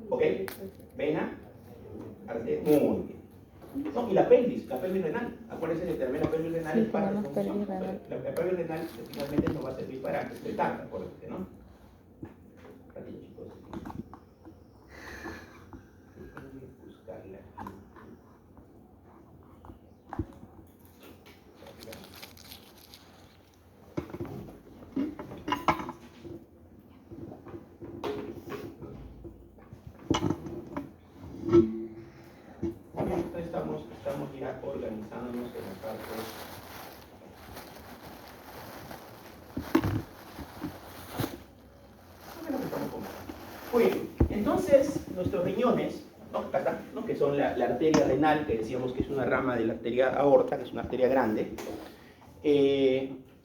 ¿Ok? Vena, arteria, muy bien. No, y la pelvis renal. Acuérdense que también la pelvis renal Sí, es para tenemos pelvis renal. La pelvis renal finalmente nos va a servir para excretar, acuérdense, ¿no? Ratito, chicos. Buscarla aquí. Estamos ya organizándonos en la parte. Muy bien, entonces nuestros riñones, ¿no? Acá está, ¿no? Que son la arteria renal, que decíamos que es una rama de la arteria aorta, que es una arteria grande.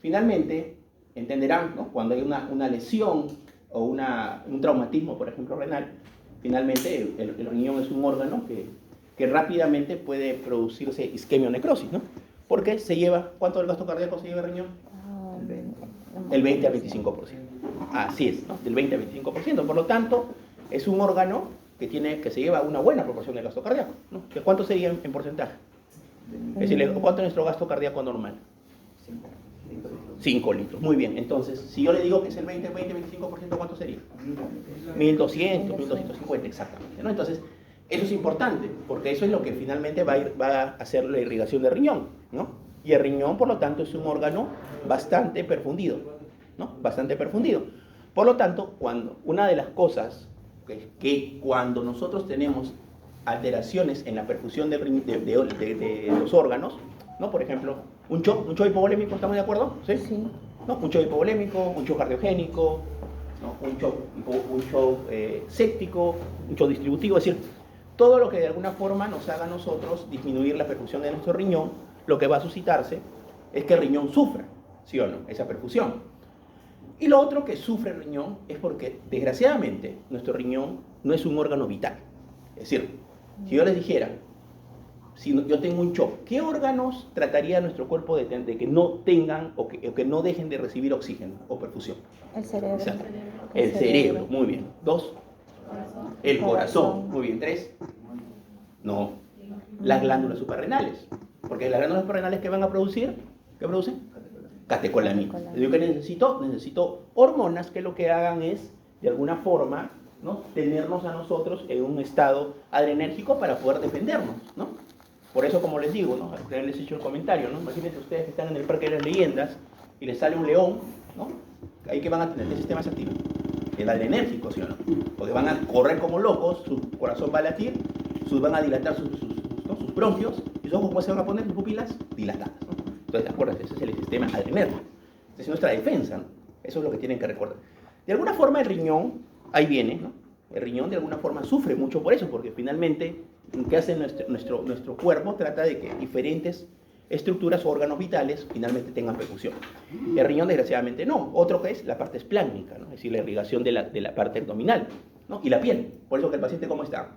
Finalmente, entenderán, ¿no? Cuando hay una lesión o un traumatismo, por ejemplo, renal, finalmente el riñón es un órgano que rápidamente puede producirse isquemia o necrosis, ¿no? Porque se lleva, ¿cuánto del gasto cardíaco se lleva el riñón? El 20 al 25%. Así es, ¿no? Del 20 al 25%. Por lo tanto, es un órgano que se lleva una buena proporción del gasto cardíaco, ¿no? ¿Cuánto sería en porcentaje? Es decir, ¿cuánto es nuestro gasto cardíaco normal? 5 litros. Muy bien. Entonces, si yo le digo que es el 25%, ¿cuánto sería? 1200, 1250, exactamente, ¿no? Entonces, eso es importante, porque eso es lo que finalmente va a hacer la irrigación del riñón, ¿no? Y el riñón, por lo tanto, es un órgano bastante perfundido, ¿no? Bastante perfundido. Por lo tanto, una de las cosas que cuando nosotros tenemos alteraciones en la perfusión de los órganos, ¿no? Por ejemplo, un shock hipovolémico, ¿estamos de acuerdo? ¿Sí? Sí. ¿No? Un shock hipovolémico, un shock cardiogénico, ¿no? Un shock séptico, un shock distributivo, es decir, todo lo que de alguna forma nos haga a nosotros disminuir la perfusión de nuestro riñón, lo que va a suscitarse es que el riñón sufra, ¿sí o no? Esa perfusión. Y lo otro que sufre el riñón es porque, desgraciadamente, nuestro riñón no es un órgano vital. Es decir, si yo les dijera, si yo tengo un shock, ¿qué órganos trataría nuestro cuerpo de que no tengan o que no dejen de recibir oxígeno o perfusión? El cerebro. Exacto. El cerebro, muy bien. 2. El corazón, muy bien. 3. No. Las glándulas suprarrenales. Porque las glándulas suprarrenales, ¿qué van a producir? ¿Qué producen? Catecolaminas. Yo que necesito hormonas que lo que hagan es, de alguna forma, ¿no? Tenernos a nosotros en un estado adrenérgico para poder defendernos, ¿no? Por eso, como les digo, ¿no? A ustedes les he hecho el comentario, ¿no? Imagínense ustedes que están en el Parque de las Leyendas y les sale un león, ¿no? Ahí que van a tener, ¿qué sistema se activa? El adrenérgico, ¿sí o no? Porque van a correr como locos, su corazón va a latir, van a dilatar sus bronquios, y sus ojos, ¿cómo se van a poner? Sus pupilas dilatadas, ¿no? Entonces, acuérdense, ese es el sistema adrenérgico. Esa es nuestra defensa, ¿no? Eso es lo que tienen que recordar. De alguna forma el riñón, ahí viene, ¿no? El riñón de alguna forma sufre mucho por eso, porque finalmente, ¿qué hace nuestro cuerpo? Trata de que diferentes estructuras o órganos vitales finalmente tengan perfusión. El riñón, desgraciadamente, no. Otro que es la parte espláncnica, ¿no? Es decir, la irrigación de la parte abdominal, ¿no? Y la piel. Por eso que el paciente, ¿cómo está?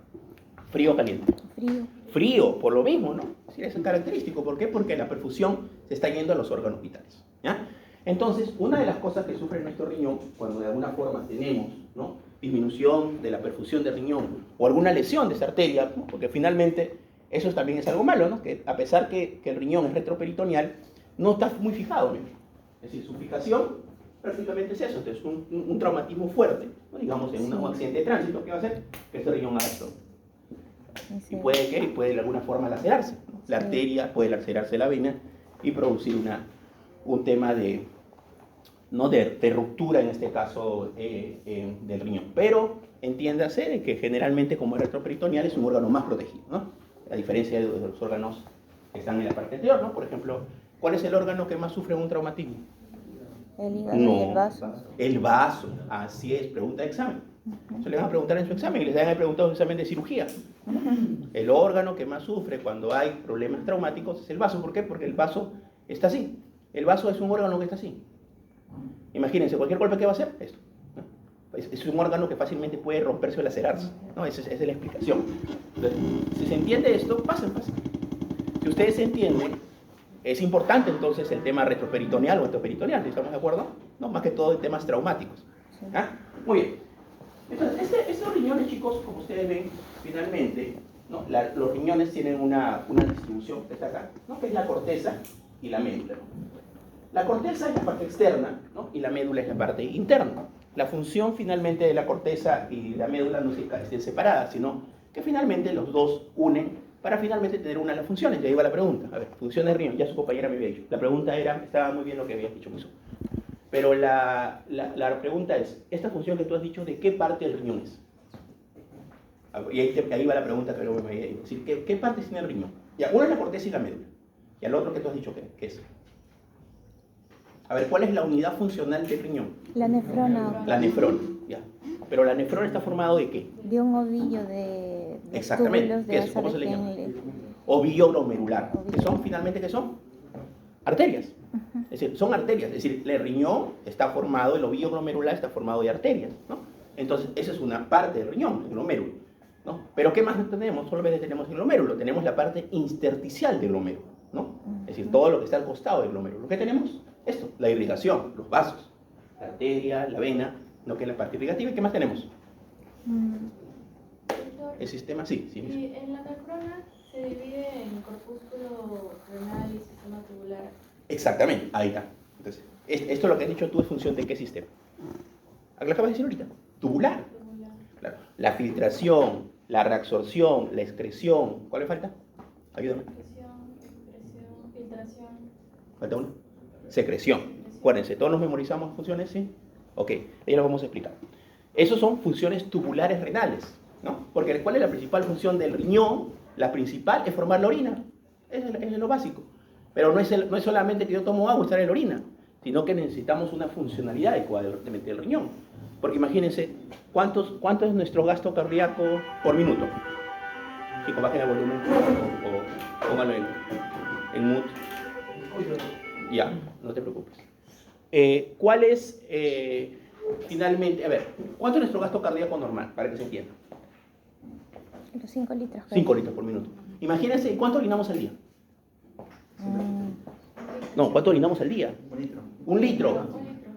¿Frío o caliente? Frío. Frío, por lo mismo, ¿no? Es decir, es característico. ¿Por qué? Porque la perfusión se está yendo a los órganos vitales, ¿ya? Entonces, una de las cosas que sufre nuestro riñón, cuando de alguna forma tenemos, ¿no?, disminución de la perfusión del riñón o alguna lesión de esa arteria, ¿no?, porque finalmente eso también es algo malo, ¿no?, que a pesar que el riñón es retroperitoneal, no está muy fijado, ¿no? Es decir, su fijación prácticamente es eso. Entonces, un traumatismo fuerte, ¿no?, digamos en un accidente de tránsito, ¿qué va a hacer? Que este riñón haga esto. Y puede de alguna forma lacerarse, ¿no? La arteria puede lacerarse la vena y producir un tema de ruptura, en este caso, del riñón. Pero entiéndase de que generalmente, como el retroperitoneal, es un órgano más protegido, ¿no? A diferencia de los órganos que están en la parte anterior, ¿no? Por ejemplo, ¿cuál es el órgano que más sufre un traumatismo? El hígado y el vaso. El vaso, así es, pregunta de examen. Eso le van a preguntar en su examen y les van a preguntar en su examen de cirugía. El órgano que más sufre cuando hay problemas traumáticos es el vaso. ¿Por qué? Porque el vaso está así. El vaso es un órgano que está así. Imagínense, cualquier golpe que va a hacer, esto, ¿no? Es un órgano que fácilmente puede romperse o lacerarse, ¿no? Esa es la explicación. Entonces, si se entiende esto, pasen. Si ustedes entienden, es importante entonces el tema retroperitoneal o endoperitoneal, ¿estamos de acuerdo? ¿No? Más que todo en temas traumáticos. Sí. ¿Ah? Muy bien. Entonces, estos riñones, chicos, como ustedes ven, finalmente, ¿no? Los riñones tienen una distribución que está acá, ¿no? Que es la corteza y la médula. La corteza es la parte externa, ¿no? Y la médula es la parte interna. La función finalmente de la corteza y la médula no es que estén separadas, sino que finalmente los dos unen para finalmente tener una de las funciones. Y ahí va la pregunta. A ver, funciones de riñón, ya su compañera me había dicho. La pregunta era, estaba muy bien lo que habías dicho, Muso. Pero la pregunta es, esta función que tú has dicho, ¿de qué parte del riñón es? Y ahí va la pregunta que luego me había dicho. Es decir, ¿qué partes tiene el riñón? Ya, una es la corteza y la médula. Y al otro que tú has dicho, ¿qué es? A ver, ¿cuál es la unidad funcional del riñón? La nefrona. La nefrona, ya. Pero la nefrona está formado ¿de qué? De un ovillo de Exactamente. túbulos de ¿Qué es? ¿Cómo se le llama? Henle. Ovillo glomerular. ¿Qué son finalmente? ¿Qué son? Arterias. Es decir, son arterias. Es decir, el riñón está formado, el ovillo glomerular está formado de arterias, ¿no? Entonces, esa es una parte del riñón, el glomérulo, ¿no? Pero ¿qué más tenemos? Solamente tenemos el glomérulo. Tenemos la parte intersticial del glomérulo, ¿no? Es decir, todo lo que está al costado del glomérulo. ¿Qué tenemos? Esto, la irrigación, los vasos, la arteria, la vena, ¿no? Que es la parte irrigativa. ¿Y qué más tenemos? Doctor, El sistema, sí. y en la nefrona se divide en corpúsculo renal y sistema tubular. Exactamente, ahí está. Entonces, esto lo que has dicho tú es función de qué sistema. Lo acabas de decir ahorita, tubular. Tubular. Claro. La filtración, la reabsorción, la excreción. ¿Cuál le falta? Ayúdame. Secreción, expresión, filtración. Falta uno. Secreción. Acuérdense, todos nos memorizamos funciones, ¿sí? Ok, ahí lo vamos a explicar. Esos son funciones tubulares renales, ¿no? Porque ¿cuál es la principal función del riñón? La principal es formar la orina. Es lo básico. Pero no es solamente que yo tomo agua y sale la orina, sino que necesitamos una funcionalidad adecuada del riñón. Porque imagínense, ¿cuánto es nuestro gasto cardíaco por minuto? Chicos, bajen el volumen o pónganlo en mute. Ya, no te preocupes. ¿Cuál es, finalmente, a ver, cuánto es nuestro gasto cardíaco normal, para que se entienda? Los 5 litros. 5 litros por minuto. Imagínense, ¿cuánto orinamos al día? No, ¿cuánto orinamos al día? 1 litro. 1 litro.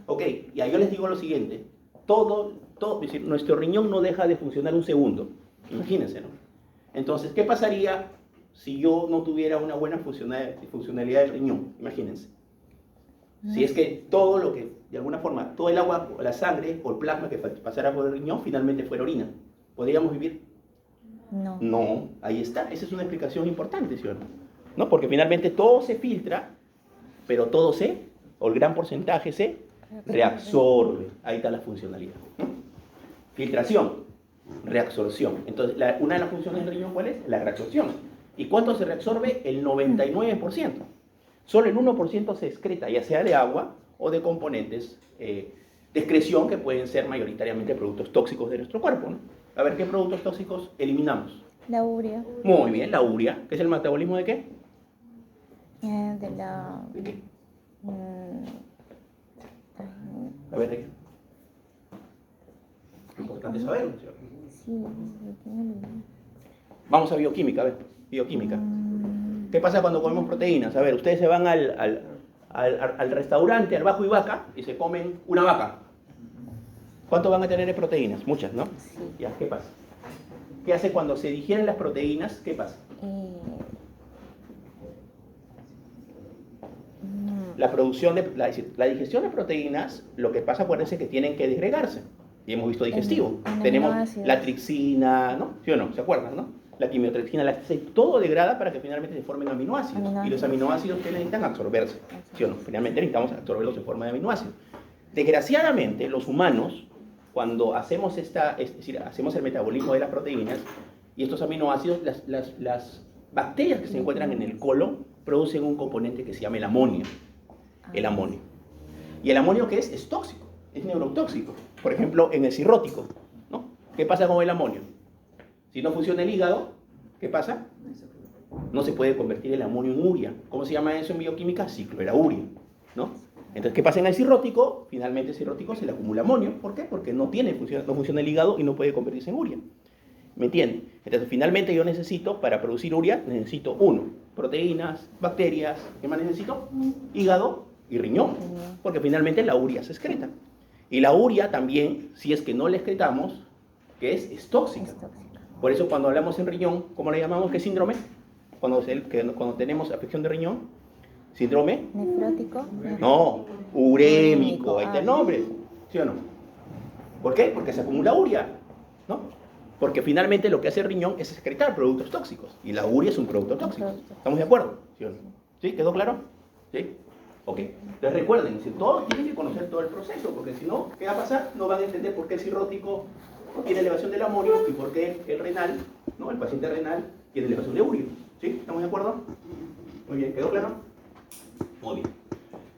Ok, y ahí yo les digo lo siguiente. Es decir, nuestro riñón no deja de funcionar un segundo. Imagínense, ¿no? Entonces, ¿qué pasaría si yo no tuviera una buena funcionalidad del riñón? Imagínense. Si es que todo lo que, de alguna forma, todo el agua, o la sangre, o el plasma que pasara por el riñón, finalmente fuera orina. ¿Podríamos vivir? No. No, ahí está. Esa es una explicación importante, ¿sí o no? ¿No? Porque finalmente todo se filtra, pero todo o el gran porcentaje se reabsorbe. Ahí está la funcionalidad, ¿no? Filtración, reabsorción. Entonces, una de las funciones del riñón, ¿cuál es? La reabsorción. ¿Y cuánto se reabsorbe? El 99%. Solo el 1% se excreta, ya sea de agua o de componentes de excreción que pueden ser mayoritariamente productos tóxicos de nuestro cuerpo, ¿no? A ver, ¿qué productos tóxicos eliminamos? La urea. Muy bien, la urea, que es el metabolismo de qué? De la... ¿De qué? Ay, A ver, ¿de qué? Es importante saberlo, ¿sí? sí, lo tengo olvidado. Vamos a bioquímica, a ver, bioquímica. ¿Qué pasa cuando comemos proteínas? A ver, ustedes se van al restaurante, al Bajo y Vaca, y se comen una vaca. ¿Cuánto van a tener de proteínas? Muchas, ¿no? Sí. Ya, ¿qué pasa? ¿Qué hace cuando se digieren las proteínas? ¿Qué pasa? La producción la digestión de proteínas, lo que pasa, acuérdense que tienen que disgregarse. Y hemos visto digestivo. En Tenemos aminoácidos. la trixina, ¿no? ¿Sí o no? ¿Se acuerdan, no? La quimiotrexina, la todo degrada para que finalmente se formen aminoácidos. Y los aminoácidos que necesitan absorberse. ¿Sí o no? Finalmente necesitamos absorberlos en forma de aminoácidos. Desgraciadamente, los humanos, cuando hacemos hacemos el metabolismo de las proteínas y estos aminoácidos, las bacterias que se encuentran en el colon producen un componente que se llama el amonio. El amonio. ¿Y el amonio qué es? Es tóxico, es neurotóxico. Por ejemplo, en el cirrótico, ¿no? ¿Qué pasa con el amonio? Si no funciona el hígado, ¿qué pasa? No se puede convertir el amonio en urea. ¿Cómo se llama eso en bioquímica? Ciclo de la urea, ¿no? Entonces, ¿qué pasa en el cirrótico? Finalmente el cirrótico se le acumula amonio. ¿Por qué? Porque no funciona el hígado y no puede convertirse en urea. ¿Me entienden? Entonces, finalmente yo necesito, para producir urea, necesito proteínas, bacterias. ¿Qué más necesito? Hígado y riñón. Porque finalmente la urea se excreta. Y la urea también, si es que no la excretamos, ¿qué es? Es tóxica. Es tóxica. Por eso cuando hablamos en riñón, ¿cómo le llamamos? ¿Qué síndrome? Cuando tenemos afección de riñón, síndrome. Nefrótico. No, urémico, ahí está el nombre, ¿sí o no? ¿Por qué? Porque se acumula urea, ¿no? Porque finalmente lo que hace el riñón es excretar productos tóxicos, y la urea es un producto tóxico. ¿Estamos de acuerdo? ¿Sí o no? ¿Sí? ¿Quedó claro? ¿Sí? Ok. Entonces recuerden, si todos tienen que conocer todo el proceso, porque si no, ¿qué va a pasar? No van a entender por qué el cirrótico tiene elevación del amonio y por qué el renal, ¿no? El paciente renal tiene elevación de urea. ¿Sí? ¿Estamos de acuerdo? Muy bien, ¿quedó claro? Muy bien.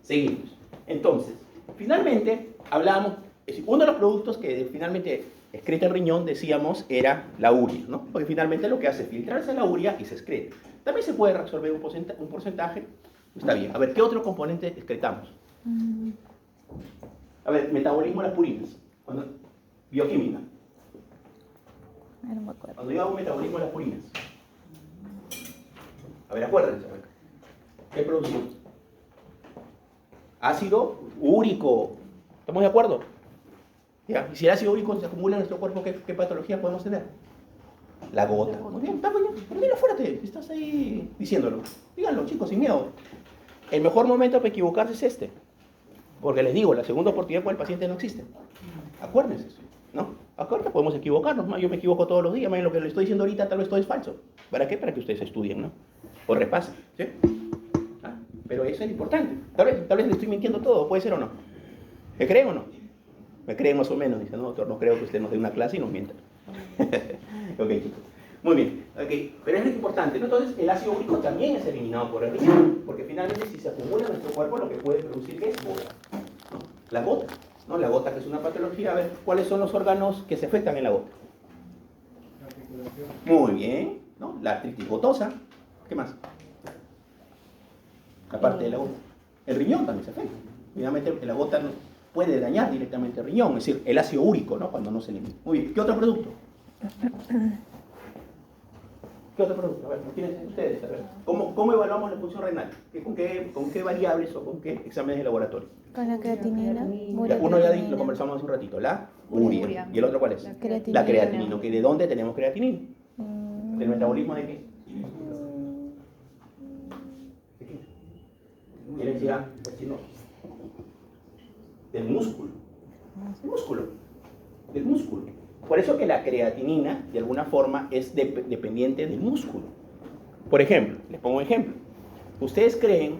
Seguimos. Entonces, finalmente, hablábamos, es decir, uno de los productos que finalmente excreta el riñón, decíamos, era la urea, ¿no? Porque finalmente lo que hace es filtrarse la urea y se excreta. También se puede resolver un porcentaje. Está bien. A ver, ¿qué otro componente excretamos? A ver, metabolismo de las purinas. Bioquímica. No me acuerdo. Cuando yo hago metabolismo de las purinas. A ver, acuérdense. A ver. ¿Qué producimos? Ácido úrico. ¿Estamos de acuerdo? ¿Ya? Y si el ácido úrico se acumula en nuestro cuerpo, ¿qué patología podemos tener? La gota. Muy bien, está muy bien. Pero dilo fuerte, estás ahí diciéndolo. Díganlo, chicos, sin miedo. El mejor momento para equivocarse es este. Porque les digo, la segunda oportunidad con el paciente no existe. Acuérdense, ¿no? Ahorita podemos equivocarnos, yo me equivoco todos los días, lo que les estoy diciendo ahorita tal vez todo es falso. ¿Para qué? Para que ustedes estudien, ¿no? O repasen, ¿sí? Pero eso es importante. Tal vez le estoy mintiendo todo, ¿puede ser o no? ¿Me creen o no? Me creen más o menos, dice, no, doctor, no creo que usted nos dé una clase y nos mienta. Ok, chicos. Muy bien, okay. Pero es importante, ¿no? Entonces el ácido úrico también es eliminado por el riñón, porque finalmente si se acumula en nuestro cuerpo lo que puede producir ¿qué es? Gota, ¿no? La gota, ¿no? La gota que es una patología. A ver, ¿cuáles son los órganos que se afectan en la gota? Muy bien, ¿no? La artritis gotosa. ¿Qué más? La parte de la gota. El riñón también se afecta. Finalmente la gota no puede dañar directamente el riñón, es decir, el ácido úrico, ¿no? Cuando no se elimina. Muy bien, ¿qué otro producto? ¿Qué otro producto? A ver, ¿lo tienen ustedes? A ver, ¿cómo evaluamos la función renal? ¿Con qué variables o con qué exámenes de laboratorio? Con la creatinina. Uno ya lo conversamos hace un ratito, la urea. ¿Y el otro cuál es? La creatinina. ¿De dónde tenemos creatinina? ¿Del metabolismo de qué? ¿De qué? ¿Quieren decir no? Del músculo. Del músculo. Por eso que la creatinina, de alguna forma, es dependiente del músculo. Por ejemplo, les pongo un ejemplo. ¿Ustedes creen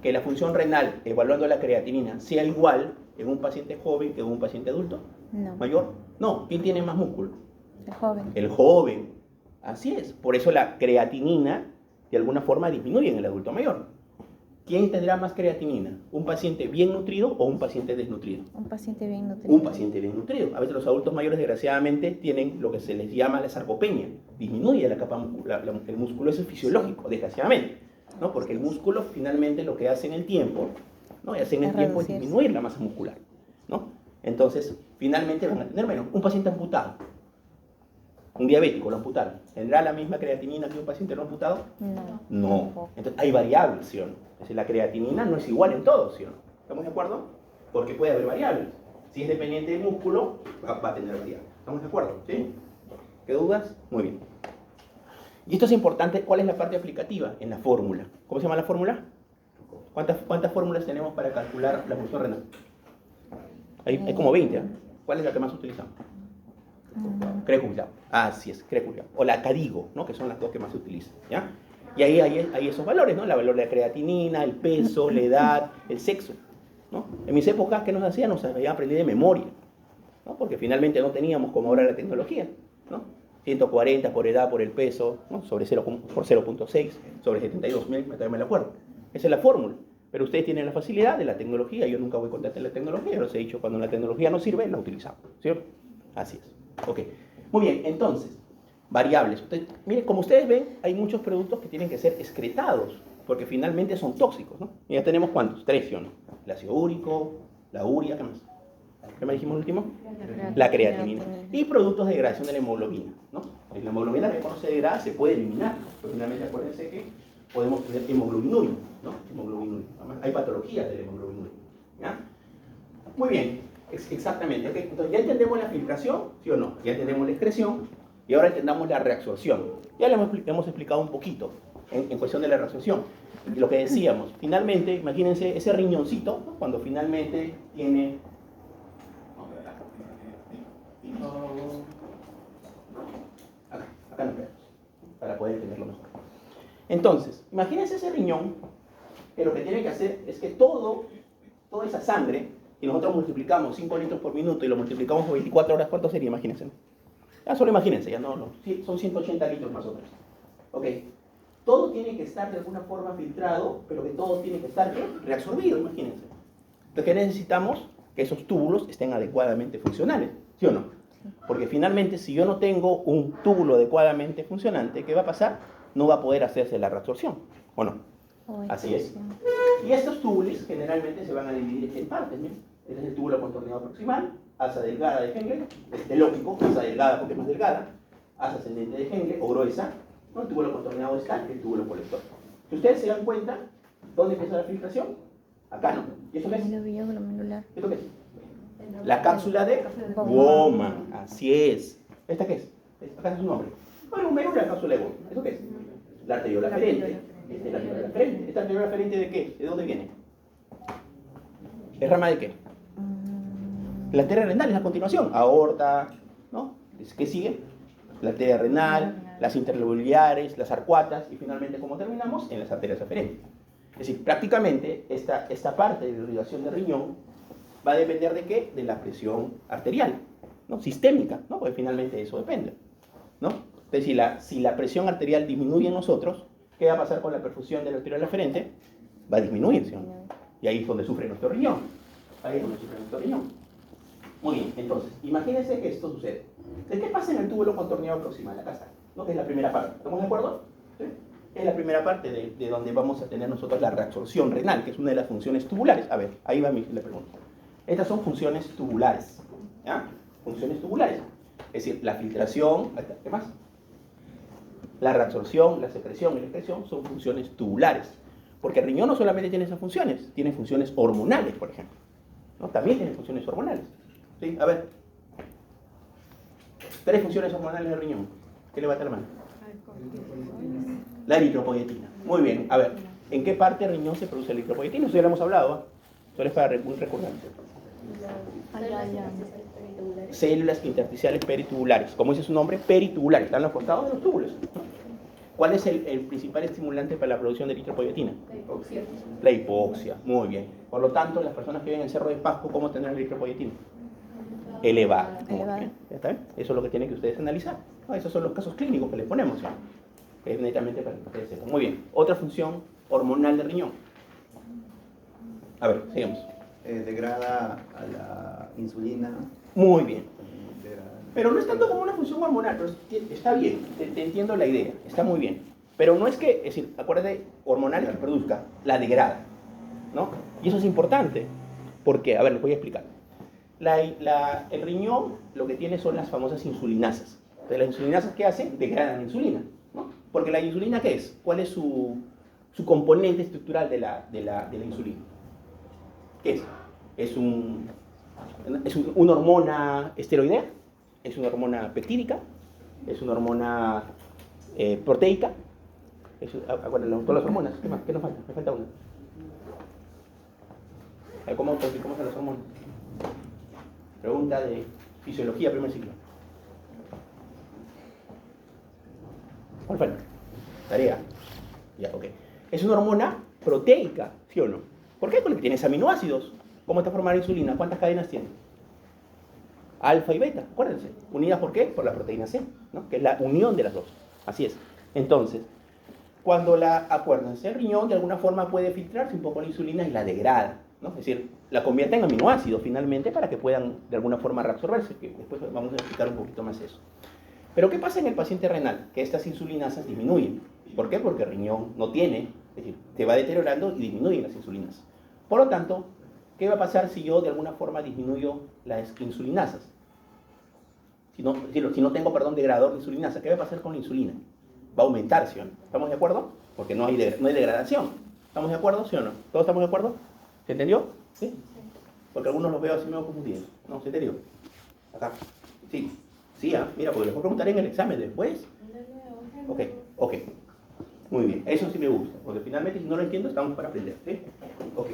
que la función renal, evaluando la creatinina, sea igual en un paciente joven que en un paciente adulto? No. ¿Mayor? No. ¿Quién tiene más músculo? El joven. El joven. Así es. Por eso la creatinina, de alguna forma, disminuye en el adulto mayor. ¿Quién tendrá más creatinina? ¿Un paciente bien nutrido o un paciente desnutrido? Un paciente bien nutrido. Un paciente bien nutrido. A veces los adultos mayores, desgraciadamente, tienen lo que se les llama la sarcopenia. Disminuye la capa muscular. El músculo, eso es fisiológico, desgraciadamente, ¿no? Porque el músculo, finalmente, lo que hace en el tiempo, ¿no? Y hace en el tiempo es disminuir la masa muscular, ¿no? Entonces, finalmente van a tener menos. Un paciente amputado. Un diabético, lo amputaron. ¿Tendrá la misma creatinina que un paciente no amputado? No. Entonces, hay variables, ¿sí o no? Es decir, la creatinina no es igual en todos, ¿sí o no? ¿Estamos de acuerdo? Porque puede haber variables. Si es dependiente del músculo, va a tener variables. ¿Estamos de acuerdo? ¿Sí? ¿Qué dudas? Muy bien. Y esto es importante. ¿Cuál es la parte aplicativa? En la fórmula. ¿Cómo se llama la fórmula? ¿Cuántas fórmulas tenemos para calcular la función renal? Hay como 20, ¿eh? ¿Cuál es la que más utilizamos? Creculia. Así es, Creculia. O la Cadigo, ¿no? Que son las dos que más se utilizan, ¿ya? Y ahí hay esos valores, ¿no? El valor de la creatinina, el peso, la edad, el sexo, ¿no? En mis épocas, ¿qué nos hacían? Nos habían aprendido de memoria, ¿no? Porque finalmente no teníamos como ahora la tecnología, ¿no? 140 por edad, por el peso, ¿no? Sobre 0, por 0.6, sobre 72.000, todavía me lo acuerdo. Esa es la fórmula. Pero ustedes tienen la facilidad de la tecnología. Yo nunca voy contra la tecnología. Yo les he dicho, cuando la tecnología no sirve, la utilizamos, ¿cierto? Así es. Ok. Muy bien, entonces, variables. Miren, como ustedes ven, hay muchos productos que tienen que ser excretados, porque finalmente son tóxicos, ¿no? Y ya tenemos ¿cuántos? 3, ¿sí o no? El ácido úrico, la urea, ¿qué más? ¿Qué me dijimos el último? La creatinina. Y productos de degradación de la hemoglobina, ¿no? La hemoglobina que cuando se degrada se puede eliminar, pero finalmente acuérdense que podemos tener hemoglobinuria, ¿no? Hemoglobinuria. Además, hay patologías de la hemoglobinuria, ¿ya? Muy bien. Exactamente. Okay. Entonces ya entendemos la filtración, ¿sí o no? Ya entendemos la excreción y ahora entendamos la reabsorción. Ya le hemos explicado un poquito en cuestión de la reabsorción. Y lo que decíamos, finalmente, imagínense ese riñoncito, ¿no? Cuando finalmente tiene... Acá nos quedamos, para poder entenderlo mejor. Entonces, imagínense ese riñón, que lo que tiene que hacer es que toda esa sangre, y nosotros multiplicamos 5 litros por minuto y lo multiplicamos por 24 horas, ¿cuánto sería? Imagínense. Ya solo imagínense, ya no, son 180 litros más o menos. Ok. Todo tiene que estar de alguna forma filtrado, pero que todo tiene que estar reabsorbido, imagínense. Entonces, ¿qué necesitamos? Que esos túbulos estén adecuadamente funcionales, ¿sí o no? Porque finalmente, si yo no tengo un túbulo adecuadamente funcionante, ¿qué va a pasar? No va a poder hacerse la reabsorción, ¿o no? Así es. Y estos túbulos generalmente se van a dividir en partes, ¿no? Este es el túbulo contorneado proximal, asa delgada de Henle, lógico, asa delgada porque es más delgada, asa ascendente de Henle o gruesa, ¿no? El túbulo contorneado está el túbulo colector. Si ustedes se dan cuenta, ¿dónde empieza la filtración? Acá, ¿no? ¿Y esto qué es? El ovillo glomerular. ¿Esto qué es? La cápsula de Bowman. Así es. ¿Esta qué es? Acá es su nombre. Bueno, menos la cápsula de Bowman. ¿Esto qué es? La arteriola aferente. Esta es la arteriola aferente. ¿Esta arteriola aferente de qué? ¿De dónde viene? ¿Es rama de qué? La arteria renal es la continuación. Aorta, ¿no? ¿Qué sigue? La arteria renal, las interlobulares, las arcuatas y finalmente, ¿cómo terminamos? En las arterias aferentes. Es decir, prácticamente esta parte de la irrigación del riñón va a depender de qué? De la presión arterial, ¿no? Sistémica, ¿no? Porque finalmente eso depende, ¿no? Entonces, si la presión arterial disminuye en nosotros, ¿qué va a pasar con la perfusión de la arterial aferente? Va a disminuir, ¿sí? Y ahí es donde sufre nuestro riñón. Ahí es donde sufre nuestro riñón. Muy bien, entonces, imagínense que esto sucede. ¿De qué pasa en el túbulo contorneado proximal? Acá está, ¿no? Que es la primera parte. ¿Estamos de acuerdo? ¿Sí? Es la primera parte de donde vamos a tener nosotros la reabsorción renal, que es una de las funciones tubulares. A ver, ahí va la pregunta. Estas son funciones tubulares. ¿Ya? Funciones tubulares. Es decir, la filtración, ¿qué más? La reabsorción, la secreción y la excreción son funciones tubulares. Porque el riñón no solamente tiene esas funciones, tiene funciones hormonales, por ejemplo, ¿no? También tiene funciones hormonales. ¿Sí? A ver. 3 funciones hormonales del riñón. ¿Qué levanta la mano? La eritropoyetina. Muy bien. A ver, ¿en qué parte del riñón se produce la eritropoyetina? Eso ya lo hemos hablado, ¿eh? Solo es para un recordante. Células intersticiales peritubulares. Como dice su nombre, peritubulares. Están los costados de los túbulos. ¿Cuál es el principal estimulante para la producción de eritropoyetina? La hipoxia. La hipoxia. Muy bien. Por lo tanto, las personas que viven en Cerro de Pasco, ¿cómo tendrán la eritropoyetina? Elevada. Muy bien. ¿Ya está bien? Eso es lo que tienen que ustedes analizar. ¿No? Esos son los casos clínicos que les ponemos, ¿ya? Que es netamente para que ustedes sepan. Muy bien. Otra función hormonal del riñón. A ver, sigamos. Degrada a la insulina. Muy bien. Pero no es tanto como una función hormonal, pero está bien, te entiendo la idea, está muy bien. Pero no es que, es decir, acuérdate, hormonal que produzca, la degrada, ¿no? Y eso es importante, porque, a ver, les voy a explicar. El riñón lo que tiene son las famosas insulinasas. Entonces, las insulinasas, ¿qué hacen? Degradan la insulina, ¿no? Porque la insulina, ¿qué es? ¿Cuál es su componente estructural de la insulina? ¿Qué es? ¿Es una hormona esteroidea? ¿Es una hormona peptídica? ¿Es una hormona proteica? Acuérdense, todas las hormonas. ¿Qué más? ¿Qué nos falta? Me falta una. ¿Cómo son las hormonas? Pregunta de fisiología, primer ciclo. ¿Cuál falta? Tarea. Ya, ok. Es una hormona proteica, ¿sí o no? ¿Por qué? Porque tienes aminoácidos. ¿Cómo está formada la insulina? ¿Cuántas cadenas tiene? Alfa y beta, acuérdense. ¿Unidas por qué? Por la proteína C, ¿no? Que es la unión de las dos. Así es. Entonces, acuérdense, el riñón de alguna forma puede filtrarse un poco la insulina y la degrada, ¿no? Es decir, la convierte en aminoácidos finalmente para que puedan de alguna forma reabsorberse, que después vamos a explicar un poquito más eso. Pero ¿qué pasa en el paciente renal? Que estas insulinasas disminuyen. ¿Por qué? Porque el riñón no tiene, es decir, se va deteriorando y disminuyen las insulinas. Por lo tanto, ¿qué va a pasar si yo de alguna forma disminuyo las insulinasas? Si no tengo, degradador de insulinasa, ¿qué va a pasar con la insulina? Va a aumentar, ¿sí o no? ¿Estamos de acuerdo? Porque no hay degradación. ¿Estamos de acuerdo, sí o no? ¿Todos estamos de acuerdo? ¿Se entendió? ¿Sí? Porque algunos los veo así medio confundidos. No, ¿se te digo? Acá. Sí. Sí, mira, porque les voy a preguntar en el examen después. Ok, ok. Muy bien, eso sí me gusta, porque finalmente si no lo entiendo estamos para aprender, ¿sí? Ok.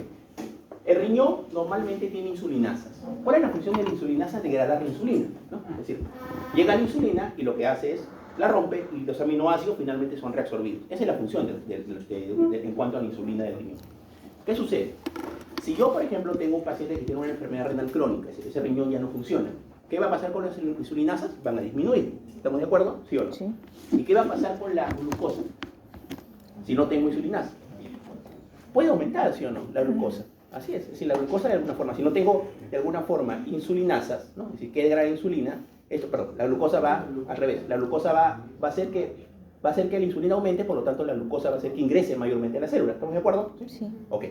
El riñón normalmente tiene insulinasas. ¿Cuál es la función de la insulinasa? Degradar la insulina, ¿no? Es decir, llega la insulina y lo que hace es la rompe y los aminoácidos finalmente son reabsorbidos. Esa es la función en cuanto a la insulina del riñón. ¿Qué sucede? Si yo, por ejemplo, tengo un paciente que tiene una enfermedad renal crónica, ese riñón ya no funciona, ¿qué va a pasar con las insulinasas? Van a disminuir. ¿Estamos de acuerdo? ¿Sí o no? Sí. ¿Y qué va a pasar con la glucosa? Si no tengo insulinasa. Puede aumentar, ¿sí o no? La glucosa. Así es decir, la glucosa de alguna forma, si no tengo de alguna forma insulinasas, ¿no? Es decir, que degrada insulina, la glucosa va al revés. La glucosa va a hacer que la insulina aumente, por lo tanto la glucosa va a hacer que ingrese mayormente a la célula. ¿Estamos de acuerdo? Sí. Ok.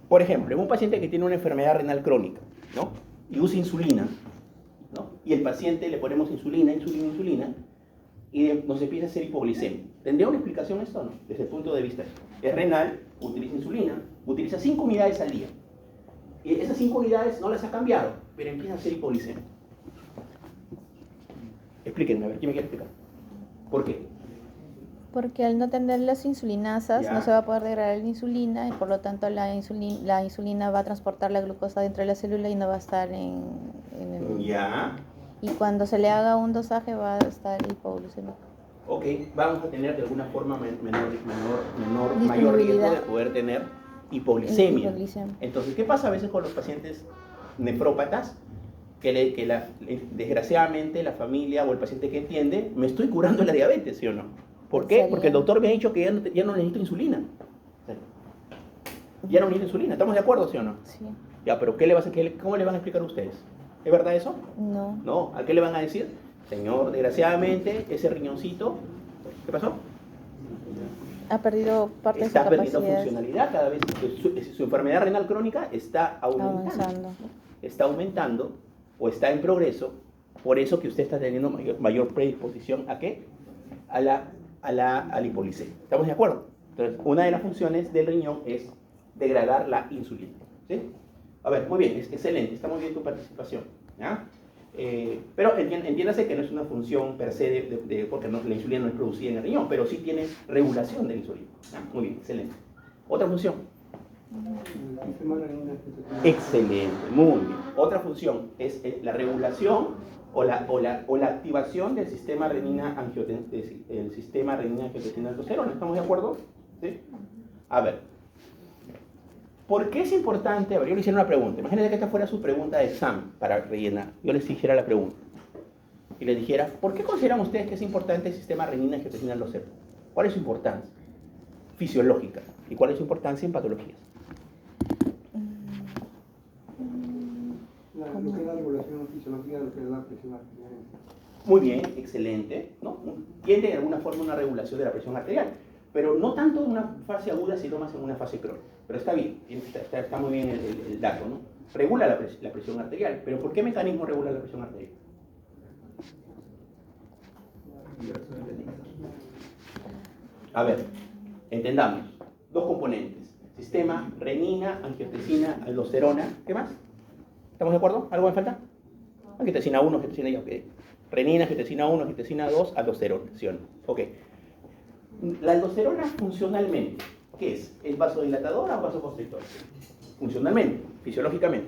Por ejemplo, en un paciente que tiene una enfermedad renal crónica, ¿no? Y usa insulina, ¿no? Y el paciente le ponemos insulina, y nos empieza a hacer hipoglicemia. ¿Tendría una explicación esto o no? Desde el punto de vista es renal, utiliza insulina, utiliza 5 unidades al día. Y esas 5 unidades no las ha cambiado, pero empieza a hacer hipoglicemia. Explíquenme, a ver, ¿quién me quiere explicar? ¿Por qué? Porque al no tener las insulinasas Ya. no se va a poder degradar la insulina y por lo tanto la insulina va a transportar la glucosa dentro de la célula y no va a estar en el... Ya. Y cuando se le haga un dosaje va a estar hipoglucémico. Ok, vamos a tener de alguna forma mayor riesgo de Disponibilidad. poder tener hipoglicemia. Hipoglicemia. Entonces, ¿qué pasa a veces con los pacientes nefrópatas? Desgraciadamente la familia o el paciente que entiende, me estoy curando la diabetes, ¿sí o no? ¿Por qué? Porque el doctor me ha dicho que ya no necesito insulina. Ya no necesito insulina. ¿Estamos de acuerdo, sí o no? Sí. Ya, pero ¿cómo le van a explicar a ustedes? ¿Es verdad eso? No. No. ¿A qué le van a decir? Señor, desgraciadamente, ese riñoncito, ¿qué pasó? Ha perdido parte de su Está perdiendo capacidad. funcionalidad cada vez. Su enfermedad renal crónica está aumentando. Avanzando. Está aumentando o está en progreso. Por eso que usted está teniendo mayor predisposición ¿a qué? A la hipoglicemia. ¿Estamos de acuerdo? Entonces, una de las funciones del riñón es degradar la insulina. ¿Sí? A ver, muy bien, es excelente, está muy bien tu participación. ¿Ya? Pero entiéndase que no es una función per se porque la insulina no es producida en el riñón, pero sí tiene regulación de la insulina. ¿Ya? Muy bien, excelente. Otra función. Excelente, muy bien. Otra función es la regulación o la activación del sistema renina-angiotensina-aldosterona. ¿Estamos de acuerdo? ¿Sí? A ver. ¿Por qué es importante? A ver, yo le hiciera una pregunta. Imagínense que esta fuera su pregunta de examen para rellenar. Yo les hiciera la pregunta. Y les dijera, ¿por qué consideran ustedes que es importante el sistema renina-angiotensina-aldosterona? ¿Cuál es su importancia fisiológica? ¿Y cuál es su importancia en patologías? Lo que es la regulación fisiológica de lo que es la presión arterial. Muy bien, excelente, ¿no? Tiene de alguna forma una regulación de la presión arterial, pero no tanto en una fase aguda, sino más en una fase crónica. Pero está bien, está muy bien el dato, ¿no? Regula la presión arterial, pero ¿por qué mecanismo regula la presión arterial? A ver, entendamos. Dos componentes. Sistema renina, angiotensina, aldosterona. ¿Qué más? ¿Estamos de acuerdo? ¿Algo me falta? Angiotensina 1, angiotensina ya, ok. Renina, angiotensina 1, angiotensina 2, aldosterona. ¿Sí o no? Ok. La aldosterona funcionalmente, ¿qué es? ¿Es vasodilatadora o vasoconstrictor? Funcionalmente, fisiológicamente.